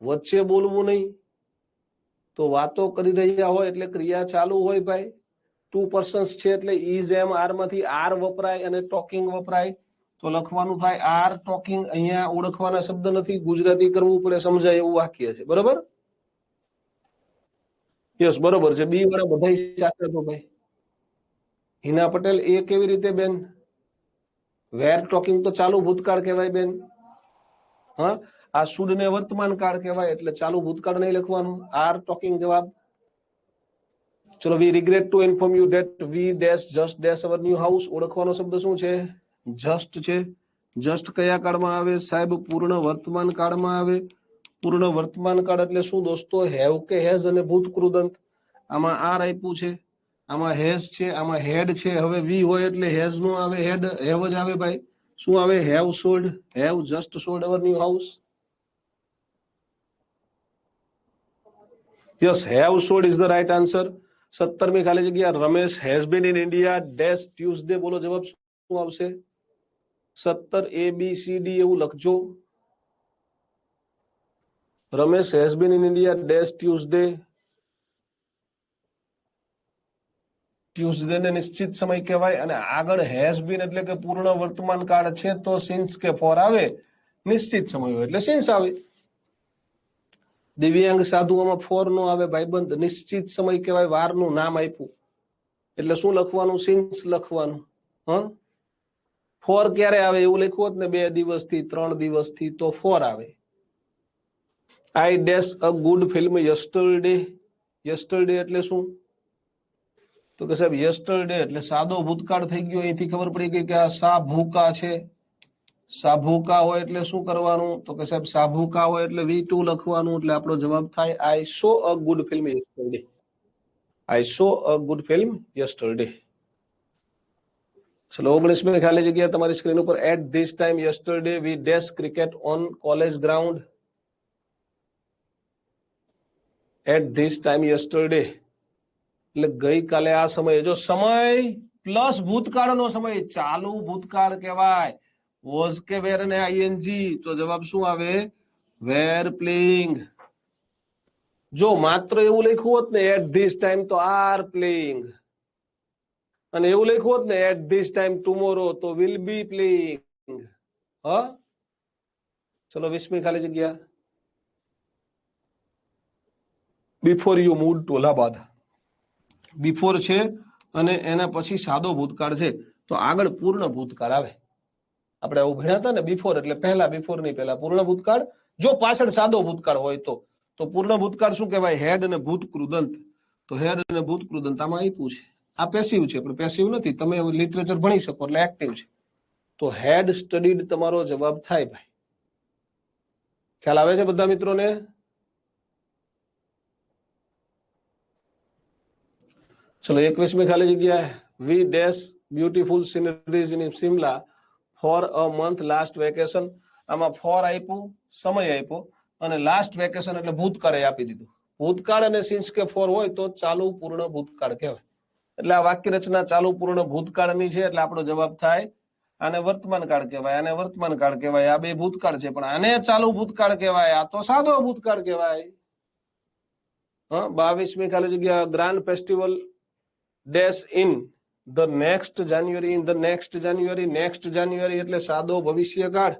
વચ્ચે બોલવું નહીં. તો વાતો કરી રહ્યા હોય એટલે ક્રિયા ચાલુ હોય ભાઈ. ટુ પર્સન્સ છે એટલે ઇઝ એમ આર માંથી આર વપરાય અને ટોકિંગ વપરાય. તો લખવાનું થાય આર ટોકિંગ. અહીંયા ઓળખવાના શબ્દ નથી, ગુજરાતી કરવું પડે, સમજાય એવું વાક્ય છે. બરોબર? યસ, બરોબર છે. બી વાળા બધા સાથે તો ભાઈ. હિના પટેલ એ કેવી રીતે બેન? વેર ટોકિંગ તો ચાલુ ભૂતકાળ કહેવાય બેન. હા, આ શુડ ને વર્તમાન કાળ કહેવાય એટલે ચાલુ ભૂતકાળ નહીં લખવાનું. આર ટોકિંગ જવાબ. ચલો, we regret to inform you that we dash just dash our new house. ઓળખવાનો શબ્દ શું છે? જસ્ટ છે. જસ્ટ કયા કાળમાં આવે સાહેબ? પૂર્ણ વર્તમાન કાળમાં આવે. પૂર્ણ વર્તમાન કાળ એટલે શું દોસ્તો? હેવ કે હેઝ અને ભૂતકૃદંત. આમાં આર આપ્યું છે, આમાં હેઝ છે, આમાં હેડ છે. હવે વી હોય એટલે હેઝ નો આવે, હેડ હેવ જ આવે ભાઈ. શું આવે? Have sold. Have just sold our new house. Yes, have sold is the right answer. 17મી ખાલી જગ્યા. Ramesh has been in India dash Tuesday. બોલો જવાબ શું આવશે? 17 ABCD એવું લખજો. Ramesh has been in India dash Tuesday. Tuesday ને નિશ્ચિત સમય કહેવાય અને આગળ હેઝ બીન એટલે કે પૂર્ણ વર્તમાન કાળ છે તો સિન્સ કે ફોર આવે, નિશ્ચિત સમય હોય એટલે સિન્સ આવે. દિવ્યાંગ સાધુઓમાં ફોર નો આવે ભાઈબંધ, નિશ્ચિત સમય કહેવાય, વારનું નામ આપ્યું એટલે શું લખવાનું? સિન્સ લખવાનું. ફોર ક્યારે આવે એવું લખ્યું હોત ને 2 દિવસથી 3 દિવસથી તો ફોર આવે. I dash a good film yesterday. Yesterday એટલે શું? તો કે સાહેબ યસ્ટરડે એટલે સાદો ભૂતકાળ થઈ ગયો. અહીંથી ખબર પડી ગઈ કે આ સાભૂકા છે. સાભૂકા હોય એટલે શું કરવાનું? તો કે સાહેબ સાભૂકા હોય એટલે V2 લખવાનું. એટલે આપણો જવાબ થાય I saw a good film yesterday. I saw a good film yesterday. ચલો 19મી ખાલી જગ્યા તમારી સ્ક્રીન ઉપર. At this time yesterday we dash cricket on college ground. At this time yesterday એટલે ગઈકાલે આ સમયે. જો સમય પ્લસ ભૂતકાળનો સમય ચાલુ ભૂતકાળ કહેવાય. વોઝ કે વેર અને આઈએનજી તો જવાબ શું આવે? Were playing. જો માત્ર એવું લખ્યું હોત ને એટ ધીસ ટાઈમ તો આર પ્લેઇંગ, અને એવું લખ્યું હોત ને એટ ધીસ ટાઈમ ટુમોરો તો વિલ બી પ્લેઇંગ. ચલો 20મી ખાલી જગ્યા. Before you move to Allahabad. Before છે અને એના પછી સાદો ભૂતકાળ છે તો આગળ પૂર્ણ ભૂતકાળ આવે. આપણે આવું ભણ્યા હતા ને, બિફોર એટલે પહેલા, બિફોર ની પહેલા પૂર્ણ ભૂતકાળ. જો પાછળ સાદો ભૂતકાળ હોય તો પૂર્ણ ભૂતકાળ શું કહેવાય? હેડ અને ભૂતકૃદંત. તો હેડ અને ભૂતકૃદંત આમાં આપ્યું છે. આ પેસિવ છે પણ પેસિવ નથી. તમે લિટરેચર ભણી શકો એટલે એક્ટિવ છે. તો હેડ સ્ટડીડ તમારો જવાબ થાય ભાઈ. ખ્યાલ આવે છે બધા મિત્રોને? ચલો 21મી ખાલી જગ્યા. We dash beautiful sceneries in Shimla for a month last vacation. આમાં ફોર આપ્યું, સમય આપ્યો અને લાસ્ટ વેકેશન એટલે ભૂતકાળે આપી દીધું. ભૂતકાળ અને સિન્સ કે ફોર હોય તો ચાલુ પૂર્ણ ભૂતકાળ કહેવાય. એટલે આ વાક્ય રચના ચાલુ પૂર્ણ ભૂતકાળની છે એટલે આપણો જવાબ થાય આને વર્તમાન કાળ કહેવાય, આને વર્તમાન કાળ કહેવાય. આ બે ભૂતકાળ છે પણ આને ચાલુ ભૂતકાળ કહેવાય, આ તો સાદો ભૂતકાળ કહેવાય. 22મી ખાલી જગ્યા. Grand festival dash in the next January. In the next January. Next January એટલે સાદો ભવિષ્યકાળ.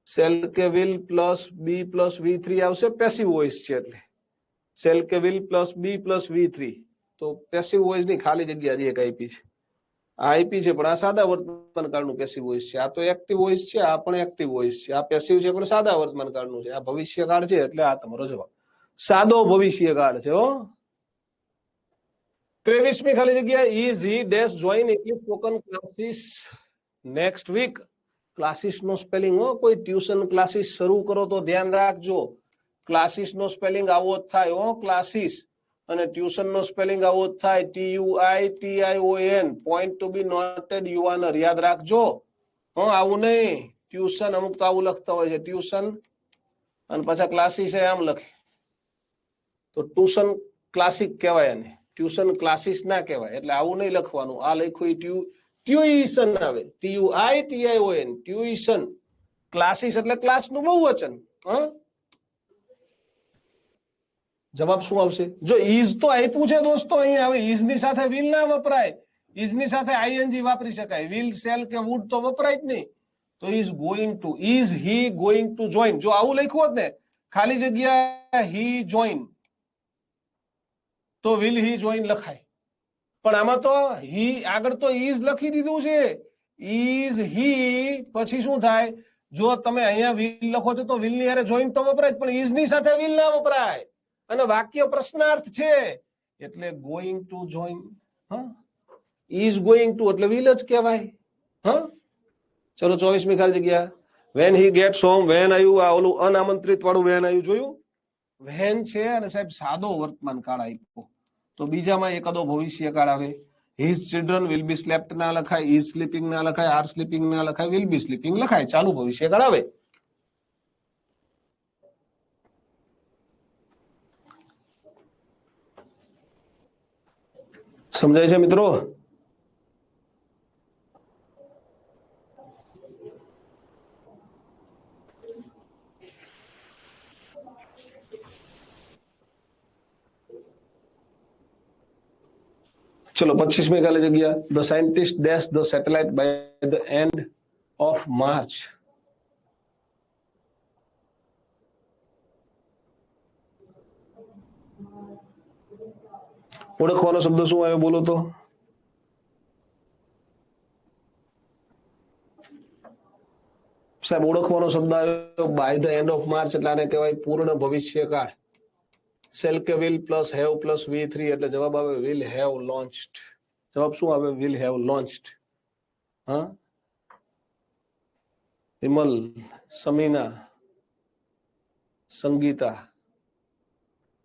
શેલ કે will plus be plus V3 આવશે. પેસિવ વોઇસ છે એટલે શેલ કે will plus be plus V3 તો પેસિવ વોઇસ ની ખાલી જગ્યા જે એક આપી છે આ આપી છે પણ આ સાદા વર્તમાન કાળનું પેસિવ વોઇસ છે. આ તો એક્ટિવ વોઇસ છે, આ પણ એક્ટિવ વોઇસ છે. આ પેસિવ છે પણ સાદા વર્તમાન કાળનું છે. આ ભવિષ્યકાળ છે એટલે આ તમારો જવાબ સાદો ભવિષ્યકાળ છે. 23મી ખાલી જગ્યા. Is he dash join English spoken classes next week. Classes નો સ્પેલિંગ કોઈ ટ્યુશન ક્લાસીસ શરૂ કરો તો ધ્યાન રાખજો. ક્લાસીસ નો સ્પેલિંગ આવો જ થાય ક્લાસીસ. અને ટ્યુશન નો સ્પેલિંગ આવો જ થાય TUITION. પોઈન્ટ ટુ બી નોટેડ યુવાનર. યાદ રાખજો. આવું નહીં. ટ્યુશન અમુક તો આવું લખતા હોય છે ટ્યુશન અને પાછા ક્લાસીસ આમ લખે તો ટ્યુશન ક્લાસિક કહેવાય એને, ટ્યુશન ક્લાસીસ ના કહેવાય. એટલે આવું નહીં લખવાનું. આ લખ્યું ટ્યુઇશન આવે. TUITION ટ્યુઇશન. ક્લાસીસ એટલે ક્લાસ નું બહુવચન. જવાબ શું આવશે? જો ઇઝ તો આપ્યું છે દોસ્તો અહીંયા. હવે ઇઝ ની સાથે વિલ ના વપરાય. ઇઝ ની સાથે આઈએનજી વાપરી શકાય. વિલ શેલ કે વુડ તો વપરાય જ નહીં. તો is going two. Is he going to join. જો આવું લખ્યું હોત ને ખાલી જગ્યા હી જોઈન તો વિલ હી જોઈન લખાય. પણ આમાં તો હી આગળ તો ઇઝ લખી દીધું છે. ઇઝ હી પછી શું થાય? જો તમે અહીંયા વિલ લખો છો તો વિલ ની હારે જોઈન તો વપરાય પણ ઇઝ ની સાથે વિલ ના વપરાય. અને વાક્ય પ્રશ્નાર્થ છે એટલે going to join. Is going to એટલે વિલ જ કહેવાય. ચલો 24મી ખાલી જગ્યા. When he gets home. When આવ્યું આ ઓલું અનામંત્રિત વાળું વેન આવ્યું જોયું? વેન છે અને સાહેબ સાદો વર્તમાન કાળ આપ્યો તો બીજામાં એકાદો ભવિષ્યકાળ આવે. His children will be slept ના લખાય, ઇઝ સ્લીપિંગ ના લખાય, આર સ્લીપિંગ ના લખાય, વિલ બી સ્લીપિંગ લખાય. ચાલુ ભવિષ્યકાળ આવે. સમજાય છે મિત્રો? ચલો 25મી ખાલી જગ્યા the scientist dash the satellite by the end of March. ઓળખવાનો શબ્દ શું આવ્યો બોલો તો? સાહેબ ઓળખવાનો શબ્દ આવ્યો by the end of March, એટલે આને કહેવાય પૂર્ણ ભવિષ્યકાળ. શેલ કે will plus have plus V3 એટલે જવાબ આવે વિલ હેવ લોન્ચ્ડ. જવાબ શું આવે? Will have launched. હા, Vimal, Samina, Sangeeta,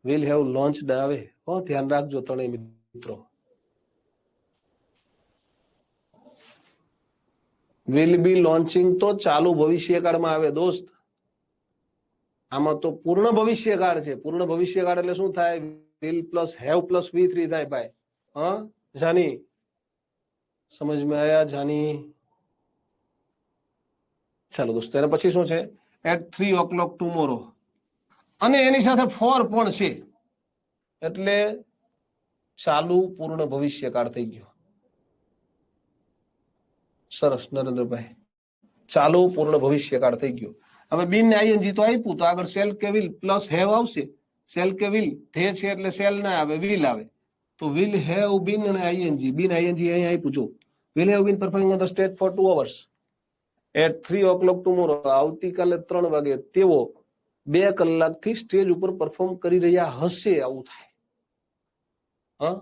will have launched આવે. ધ્યાન રાખજો ત્રણેય મિત્રો. વિલ બી લોન્ચિંગ તો ચાલુ ભવિષ્યકાળમાં આવે દોસ્ત. આમાં તો પૂર્ણ ભવિષ્યકાળ છે. પૂર્ણ ભવિષ્યકાળ એટલે શું થાય? Will plus have plus V3 થાય ભાઈ. હા જાની, સમજ में आया જાની? ચાલો દોસ્તો, એના પછી શું છે? એટ 3 o'clock ટુમોરો, અને એની સાથે ફોર પણ છે, એટલે ચાલુ પૂર્ણ ભવિષ્યકાળ થઈ ગયો. સરસ નરેન્દ્રભાઈ, ચાલુ પૂર્ણ ભવિષ્યકાળ થઈ ગયો. હવે બિન ને આઈએનજી તો આપ્યું, તો આગળ શેલ કે વિલ પ્લસ હેવ આવશે. શેલ કે વિલ ધે છે એટલે શેલ ના આવે, વિલ આવે. તો વિલ હેવ બીન અને આઈએનજી. બીન આઈએનજી અહીંયા આપ્યું જો. Will have been performing on the stage for 2 hours at 3 o'clock tomorrow. આવતીકાલે 3 વાગે તેઓ 2 કલાકથી સ્ટેજ ઉપર પરફોર્મ કરી રહ્યા હશે. આવું થાય. હા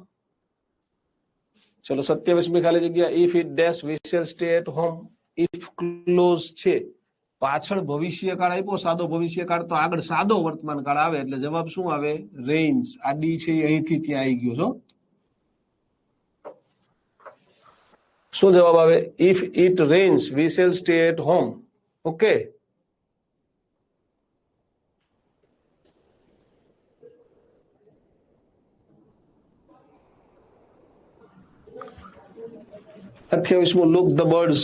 ચલો 27મી ખાલી જગ્યા if it dash we shall stay at home. If clause છે, પાછળ ભવિષ્યકાળ આપ્યો સાદો ભવિષ્યકાળ, તો આગળ સાદો વર્તમાન કાળ આવે, એટલે જવાબ શું આવે? રેઇન્સ. આ ડી છે અહીંથી ત્યાં આવી ગયો છો. શું જવાબ આવે? If it rains we shall stay at home. Okay, અઠ્યાવીસમું લુક ધ બર્ડ્સ.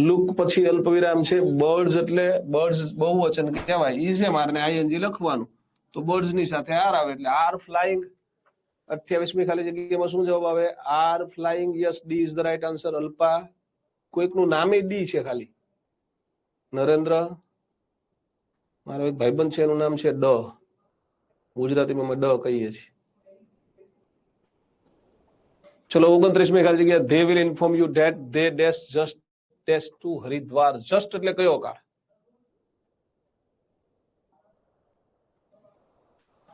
લુક પછી અલ્પવિરામ છે. બર્ડ્સ એટલે બર્ડ્સ બહુવચન કહેવાય. ઈ છે મારે આઈએનજી લખવાનું, તો બર્ડ્સ ની સાથે આર આવે એટલે આર ફ્લાઇંગ. 28મી ખાલી જગ્યામાં શું જવાબ આવે? Are flying. Yes, D is the right answer. Alpa, કોઈકનું નામે ડી છે ખાલી. નરેન્દ્ર, મારો એક ભાઈબંધ છે એનું નામ છે ડ. ગુજરાતીમાં અમે ડ કહીએ છીએ. ચલો 29મી ખાલી જગ્યા they will inform you that they dash just dash to Haridwar. Just એટલે કયો કાળ?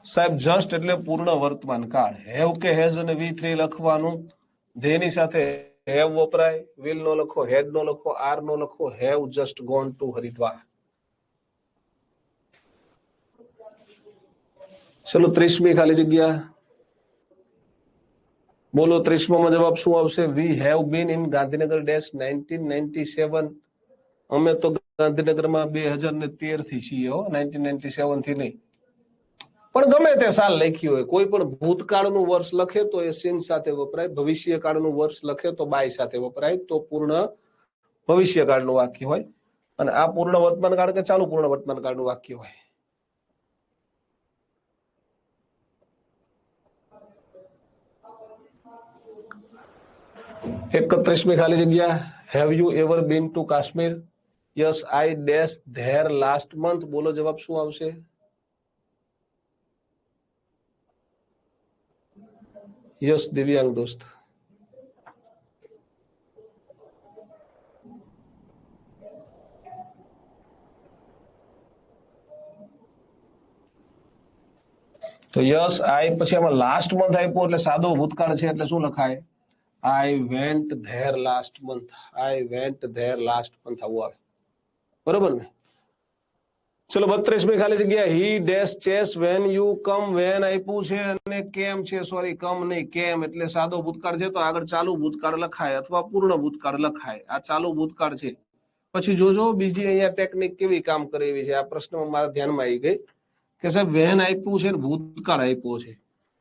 સાહેબ જસ્ટ એટલે પૂર્ણ વર્તમાન કાળ. હેવ કે હેઝ અને V3 લખવાનું. ધે ની સાથે હેવ વપરાય. વિલ નો લખો, હેડ નો લખો, આર નો લખો. Have just gone to Haridwar. ચલો 30મી ખાલી જગ્યા બોલો. 30માં જવાબ શું આવશે? We have been in Gandhinagar dash 1997. અમે તો ગાંધીનગરમાં 2013 થી છીએ હો, 1997 થી નહીં. પણ ગમે તે સાલ લખી હોય, કોઈ પણ ભૂતકાળનું વર્ષ લખે તો એ સિન સાથે વપરાય. ભવિષ્યકાળનું વર્ષ લખે તો બાય સાથે વપરાય, તો પૂર્ણ ભવિષ્યકાળનું વાક્ય હોય. અને આ પૂર્ણ વર્તમાન કાળ કે ચાલુ પૂર્ણ વર્તમાન કાળનું વાક્ય હોય. એકત્રીસમી ખાલી જગ્યા have you ever bin two Kashmir? Yes, I dash there last month. બોલો જવાબ શું આવશે? યસ દિવ્યાંગ દોસ્ત. તો યસ આઈ પછી આમાં લાસ્ટ મંથ આપ્યો એટલે સાદો ભૂતકાળ છે, એટલે શું લખાય? I went there last month. I went there last month આવું આવે. બરોબર ને? ચલો 32મી ખાલી જગ્યા he dash chess when you come. When આપ્યું છે અને કેમ છે, સોરી કમ નહીં કેમ, એટલે સાદો ભૂતકાળ છે તો આગળ ચાલુ ભૂતકાળ લખાય અથવા પૂર્ણ ભૂતકાળ લખાય. આ ચાલુ ભૂતકાળ છે. પછી જોજો બીજી અહીંયા ટેકનિક કેવી કામ કરે એવી છે. આ પ્રશ્નમાં મારા ધ્યાનમાં આવી ગઈ કે સાહેબ વેન આપ્યું છે ને ભૂતકાળ આપ્યો છે,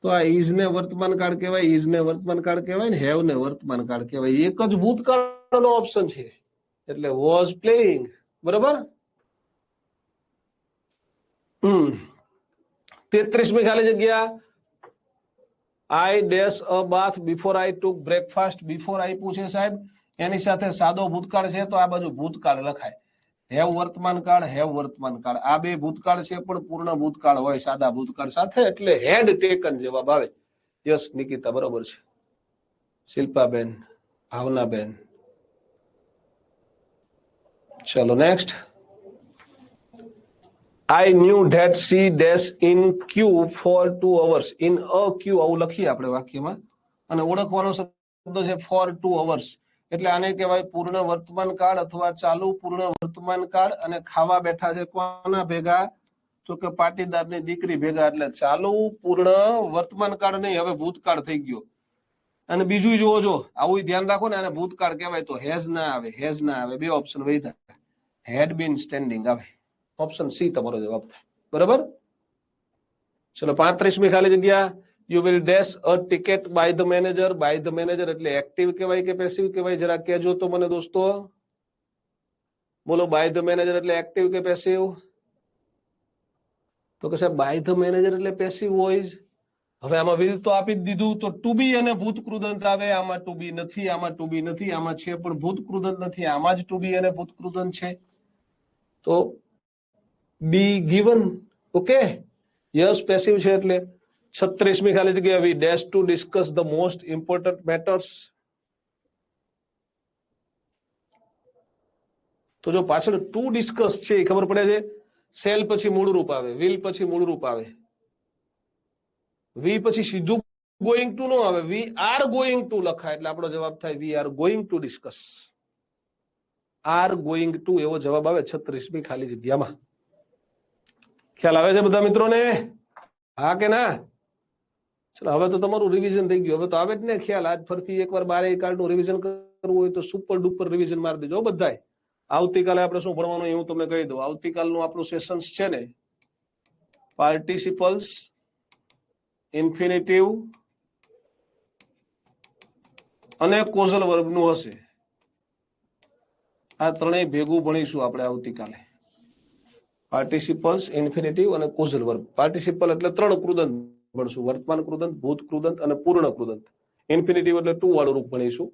તો આ ઇઝ ને વર્તમાન કાળ કહેવાય, ઇઝ ને વર્તમાન કાળ કહેવાય ને હેવ ને વર્તમાન કાળ કહેવાય. એક જ ભૂતકાળનો ઓપ્શન છે, એટલે વોઝ પ્લેઇંગ. બરોબર. 33મી ખાલી જગ્યા I dash a bath before I took breakfast. Before આપ્યું છે સાહેબ, એની સાથે સાદો ભૂતકાળ છે તો આ બાજુ ભૂતકાળ લખાય. હેવ વર્તમાન કાળ, હેવ વર્તમાન કાળ, આ બે ભૂતકાળ છે પણ પૂર્ણ ભૂતકાળ હોય સાદા ભૂતકાળ સાથે, એટલે હેડ ટેકન જવાબ આવે. યસ નિકિતા, બરોબર છે. શિલ્પાબેન, ભાવનાબેન. ચલો next. I knew that she dash in queue for 2 hours. In a queue આવું લખીએ આપણે વાક્યમાં, અને ઓળખવાનો શબ્દ છે ફોર 2 hours. એટલે આને કહેવાય પૂર્ણ વર્તમાન કાળ અથવા ચાલુ પૂર્ણ વર્તમાન કાળ. અને ખાવા બેઠા છે કોના ભેગા? તો કે પાટીદારની દીકરી ભેગા. એટલે ચાલુ પૂર્ણ વર્તમાન કાળ નહીં, હવે ભૂતકાળ થઈ ગયો. અને બીજું જોવો, જો આવું ધ્યાન રાખો ને, આને ભૂતકાળ કહેવાય તો હેઝ ના આવે, હેઝ ના આવે, બે ઓપ્શન વધ્યા. હેડ બીન સ્ટેન્ડિંગ આવે. ઓપ્શન સી તમારો જવાબ થાય. બરાબર. ચલો 35મી ખાલી જગ્યા. You will dash a ticket by the manager. By the manager એટલે એક્ટિવ કહેવાય કે પેસિવ કહેવાય? જરા કહેજો તો મને દોસ્તો. બોલો, બાય ધ મેનેજર એટલે એક્ટિવ કે પેસિવ? તો કે સાહેબ બાય ધ મેનેજર એટલે પેસિવ હોય. હવે આમાં વિલ તો આપી જ દીધું, તો ટુ બી અને ભૂત કૃદંત આવે. આમાં ટુ બી નથી, આમાં ટુ બી નથી, આમાં છે પણ ભૂત કૃદંત નથી, આમાં જ ટુ બી અને ભૂત કૃદંત છે. તો be given. Okay, yes passive છે. એટલે 36મી ખાલી જગ્યા. We dash to discuss the most important matters. તો જો પાછળ ટુ ડિસ્કસ છે એ ખબર પડે છે. સેલ પછી મૂળરૂપ આવે, વિલ પછી મૂળરૂપ આવે, વી પછી સીધું ગોઈંગ ટુ નો આવે, વી આર ગોઈંગ ટુ લખાય. એટલે આપણો જવાબ થાય we are going to discuss. Are going to એવો જવાબ આવે 36મી ખાલી જગ્યામાં. ખ્યાલ આવે છે બધા મિત્રોને? હા કે ના? ચલો, હવે તો તમારું રિવિઝન થઈ ગયું. હવે તો આવે જ ને ખ્યાલ. આજ ફરીથી એકવાર 12 કાર્ડનું રિવિઝન કરવું હોય તો સુપર ડુપર રિવિઝન મારી દેજો બધાય. આવતીકાલે આપણે શું ભણવાનું હું તમને કહી દઉં. આવતીકાલનું આપણું સેશન્સ છે ને, પાર્ટિસિપલ્સ, ઇન્ફિનિટિવ અને કોઝલ વર્બનું હશે. આ ત્રણેય ભેગું ભણીશું આપણે આવતીકાલે. પાર્ટિસિપલ્સ, ઇન્ફિનિટિવ અને કોઝલ વર્બ. પાર્ટિસિપલ એટલે 3 કૃદંત ભણશું: વર્તમાન કૃદંત, ભૂત કૃદંત અને પૂર્ણ કૃદંત. ઇન્ફિનિટિવ એટલે ટુ વાળું રૂપ ભણીશું.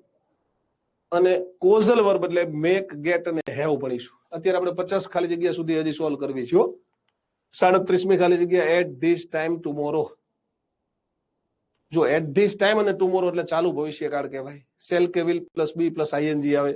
અને કોઝલ વર્બ એટલે મેક, ગેટ અને હેવ ભણીશું. અત્યારે આપણે 50 ખાલી જગ્યા સુધી હજી સોલ્વ કરવી છે. 37મી ખાલી જગ્યા. At this time tomorrow. જો એટ ધીસ ટાઈમ અને ટુમોરો એટલે ચાલુ ભવિષ્યકાળ કહેવાય. સેલ કે will plus be plus ING આવે.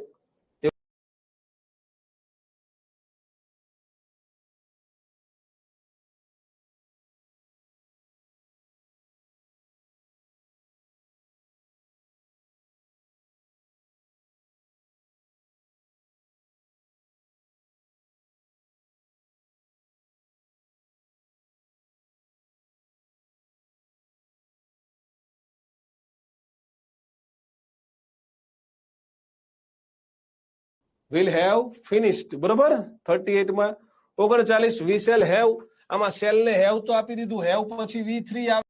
Will have finished. બરોબર. 38માં 39 વી શેલ હેવ. આમાં સેલ ને હેવ તો આપી દીધું. હેવ પછી V3 આવે.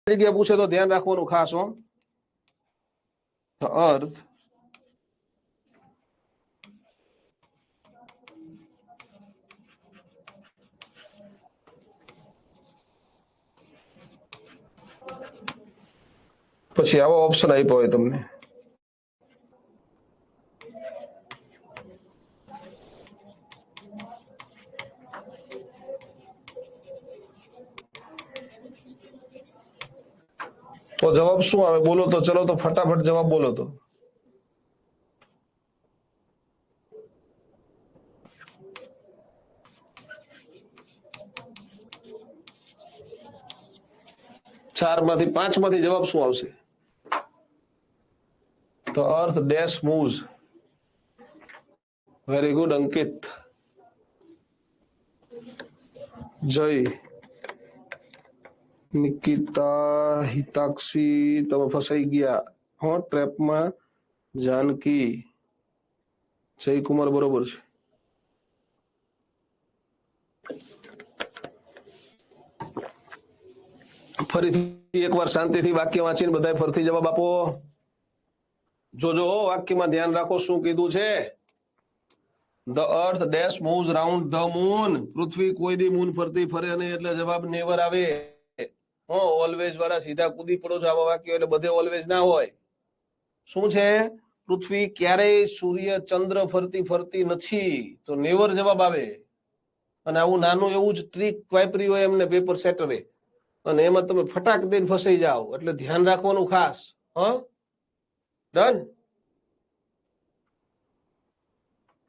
જગ્યા પૂછે તો ધ્યાન રાખવાનું ખાસ. અર્થ પછી આવો ઓપ્શન આપ્યો હોય તમને. તો જવાબ શું આવે બોલો તો? ચલો તો ફટાફટ જવાબ બોલો તો. ચારમાંથી 5માંથી જવાબ શું આવશે? તો અર્થ ડેશ મૂવ્સ. વેરી ગુડ અંકિત. જય. નિકિતા હિતાક્ષી તમે ફસાઈ ગયા હો ટ્રેપમાં. જાનકી જયકુમાર બરોબર છે. ફરીથી એકવાર શાંતિથી વાક્ય વાંચીને બધા ફરીથી જવાબ આપો. જોજો વાક્યમાં ધ્યાન રાખો શું કીધું છે. The earth dash moves round the moon. પૃથ્વી કોઈ દી મૂન ફરતી ફરે નહીં એટલે જવાબ નેવર આવે. ઓલવેઝ વાળા સીધા કૂદી પડો છો આવા વાક્યો એટલે બધે ઓલવેઝ ના હોય. શું છે પૃથ્વી ક્યારેય સૂર્ય ચંદ્ર ફરતી ફરતી નથી તો નેવર જવાબ આવે. અને આવું નાનું એવું જ ટ્રીક વાપરી હોય એમને પેપર સેટરે અને એમાં તમે ફટાક દઈને ફસાઈ જાઓ એટલે ધ્યાન રાખવાનું ખાસ. ડન.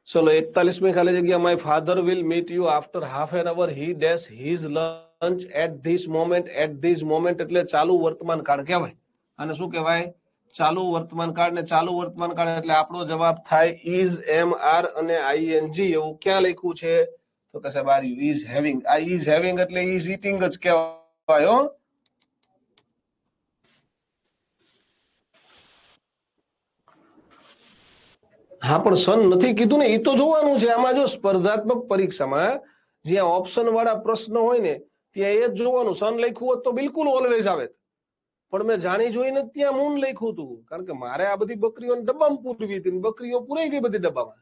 ચલો 41મી ખાલી જગ્યા. My father will meet you after half an hour. He dash his lunch at this moment. At this moment એટલે ચાલુ વર્તમાન કાળ કહેવાય. અને શું કહેવાય? ચાલુ વર્તમાન કાળ. ને ચાલુ વર્તમાન કાળ એટલે આપણો જવાબ થાય ઇઝ, એમ આર અને આઈએનજી. એવું ક્યાં લખ્યું છે? તો કે સાહેબ આર યુ ઇઝ હેવિંગ. આ ઇઝ હેવિંગ એટલે ઇઝ ઇટિંગ જ કહેવાય. હા પણ સન નથી કીધું ને, એ તો જોવાનું છે. આમાં જો સ્પર્ધાત્મક પરીક્ષામાં જ્યાં ઓપ્શન વાળા પ્રશ્ન હોય ને ત્યાં એ જ જોવાનું. સન લખ્યું હોત તો બિલકુલ ઓલવેઝ આવે. પણ મેં જાણી જોઈને ત્યાં મૂન લખ્યું હતું કારણ કે મારે આ બધી બકરીઓને ડબ્બામાં પૂરવી હતી. બકરીઓ પૂરાઈ ગઈ બધી ડબ્બામાં.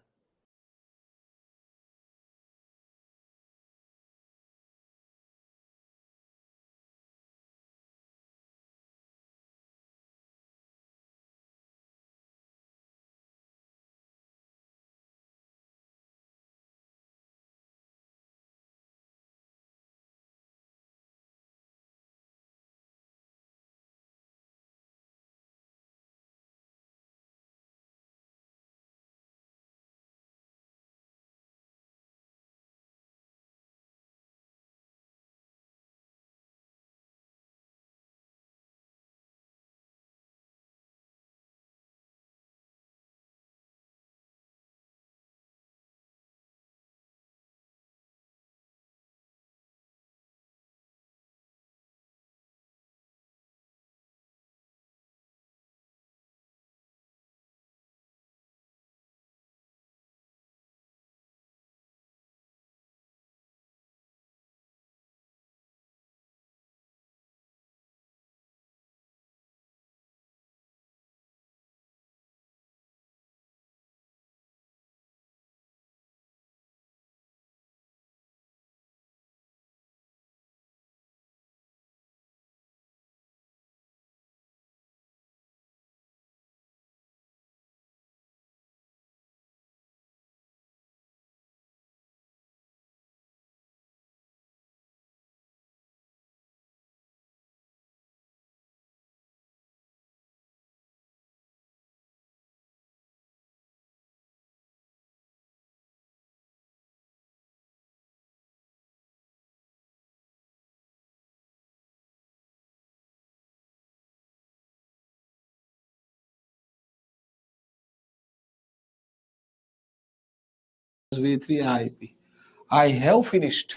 આઈ હેવ ફિનિશ્ડ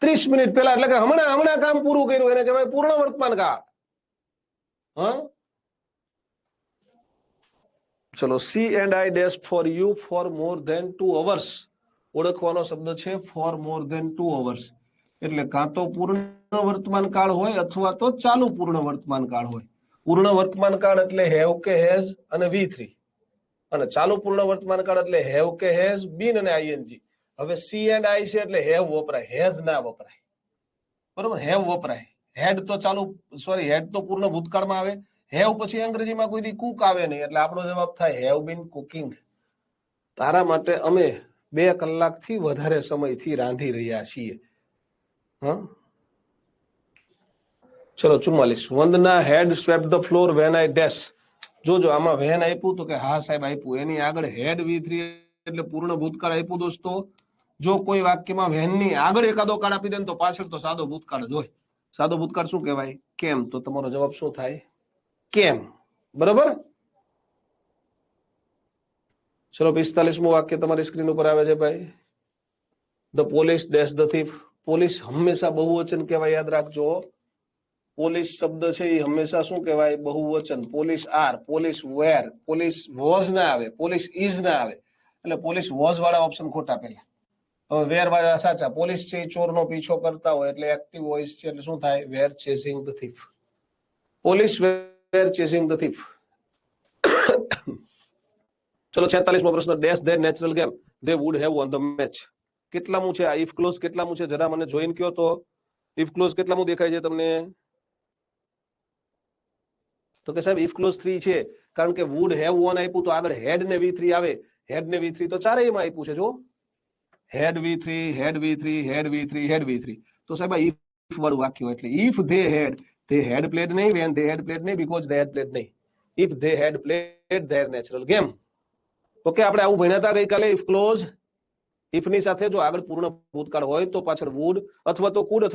30 મિનિટ પહેલા એટલે કે હમણાં કામ પૂરું કર્યું એને કહેવાય પૂર્ણ વર્તમાન કાળ. ચલો C and I dash for you for more than 2 hours. ઓળખવાનો શબ્દ છે ફોર મોર ધેન 2 અવર્સ. એટલે કાં તો પૂર્ણ વર્તમાન કાળ હોય અથવા તો ચાલુ પૂર્ણ વર્તમાન કાળ હોય. પૂર્ણ વર્તમાન કાળ એટલે હેવ કે હેઝ અને V3 અને ચાલુ પૂર્ણ વર્તમાન કાળ એટલે હેવ કે હેઝ બીન અને આઈએનજી. હવે સી એન્ડ આઈ છે એટલે હેવ વપરાય, હેઝ ના વપરાય. બરોબર, હેવ વપરાય. હેડ તો ચાલુ સોરી હેડ તો પૂર્ણ ભૂતકાળમાં આવે. હેવ પછી અંગ્રેજીમાં કોઈ દી કુક આવે નહીં એટલે આપણો જવાબ થાય હેવ બીન કુકિંગ. તારા માટે અમે 2 કલાકથી વધારે સમયથી રાંધી રહ્યા છીએ. ચલો 44. Vandana had swept the floor when I dash. જોજો આમાં વેન આપ્યું તો કે હા સાહેબ આપ્યું. એની આગળ હેડ V3 એટલે પૂર્ણ ભૂતકાળ આપ્યું દોસ્તો. જો કોઈ વાક્યમાં વેનની આગળ એકાદો કાળ આપી દે તો પાછળ તો સાદો ભૂતકાળ જ હોય. સાદો ભૂતકાળ શું કહેવાય? કેમ. તો તમારો જવાબ શું થાય? કેમ. બરોબર. ચલો 45મું વાક્ય તમારી સ્ક્રીન ઉપર આવે છે ભાઈ. The police dash the thief. Police હંમેશા બહુવચન કહેવાય, યાદ રાખજો. પોલીસ શબ્દ છે એ હંમેશા શું કહેવાય? બહુવચન. Police are, police were, police was ના આવે, પોલીસ ઇઝ ના આવે. એટલે પોલીસ વોઝ વાળા ઓપ્શન ખોટા પેલા. હવે વેર વાળા સાચા. પોલીસ છે એ ચોરનો પીછો કરતા હોય એટલે એક્ટિવ વોઇસ છે એટલે શું થાય? Were chasing the thief. Police were chasing the thief. ચલો 46મો પ્રશ્ન. Dash their natural game they would have won the match. કેટલામું છે આ? ઇફ ક્લોઝ કેટલામું છે? જરા મને જોઈન કયો તો. ઇફ ક્લોઝ કેટલામું દેખાય છે તમને? તો કે સાહેબ ઇફ ક્લોઝ 3 છે, કારણ કે વુડ હેવ વોન આપ્યું તો આગળ હેડ ને V3 આવે. હેડ ને V3 તો ચારેયમાં આપ્યું છે. જો હેડ V3, હેડ V3, હેડ V3, હેડ V3. તો સાહેબ આ ઇફ વાળું વાક્ય એટલે ઇફ ધે હેડ પ્લેડ નહીં, વેન ધે હેડ પ્લેડ નહીં, બીકોઝ ધે હેડ પ્લેડ નહીં. If they had played there natural game. Okay, આપણે આવું ભણ્યા હતા ગઈકાલે. ઇફ ક્લોઝ ઇફ ની સાથે જો આગળ પૂર્ણ ભૂતકાળ હોય તો પાછળ વુડ અથવા તો કુડ અથવા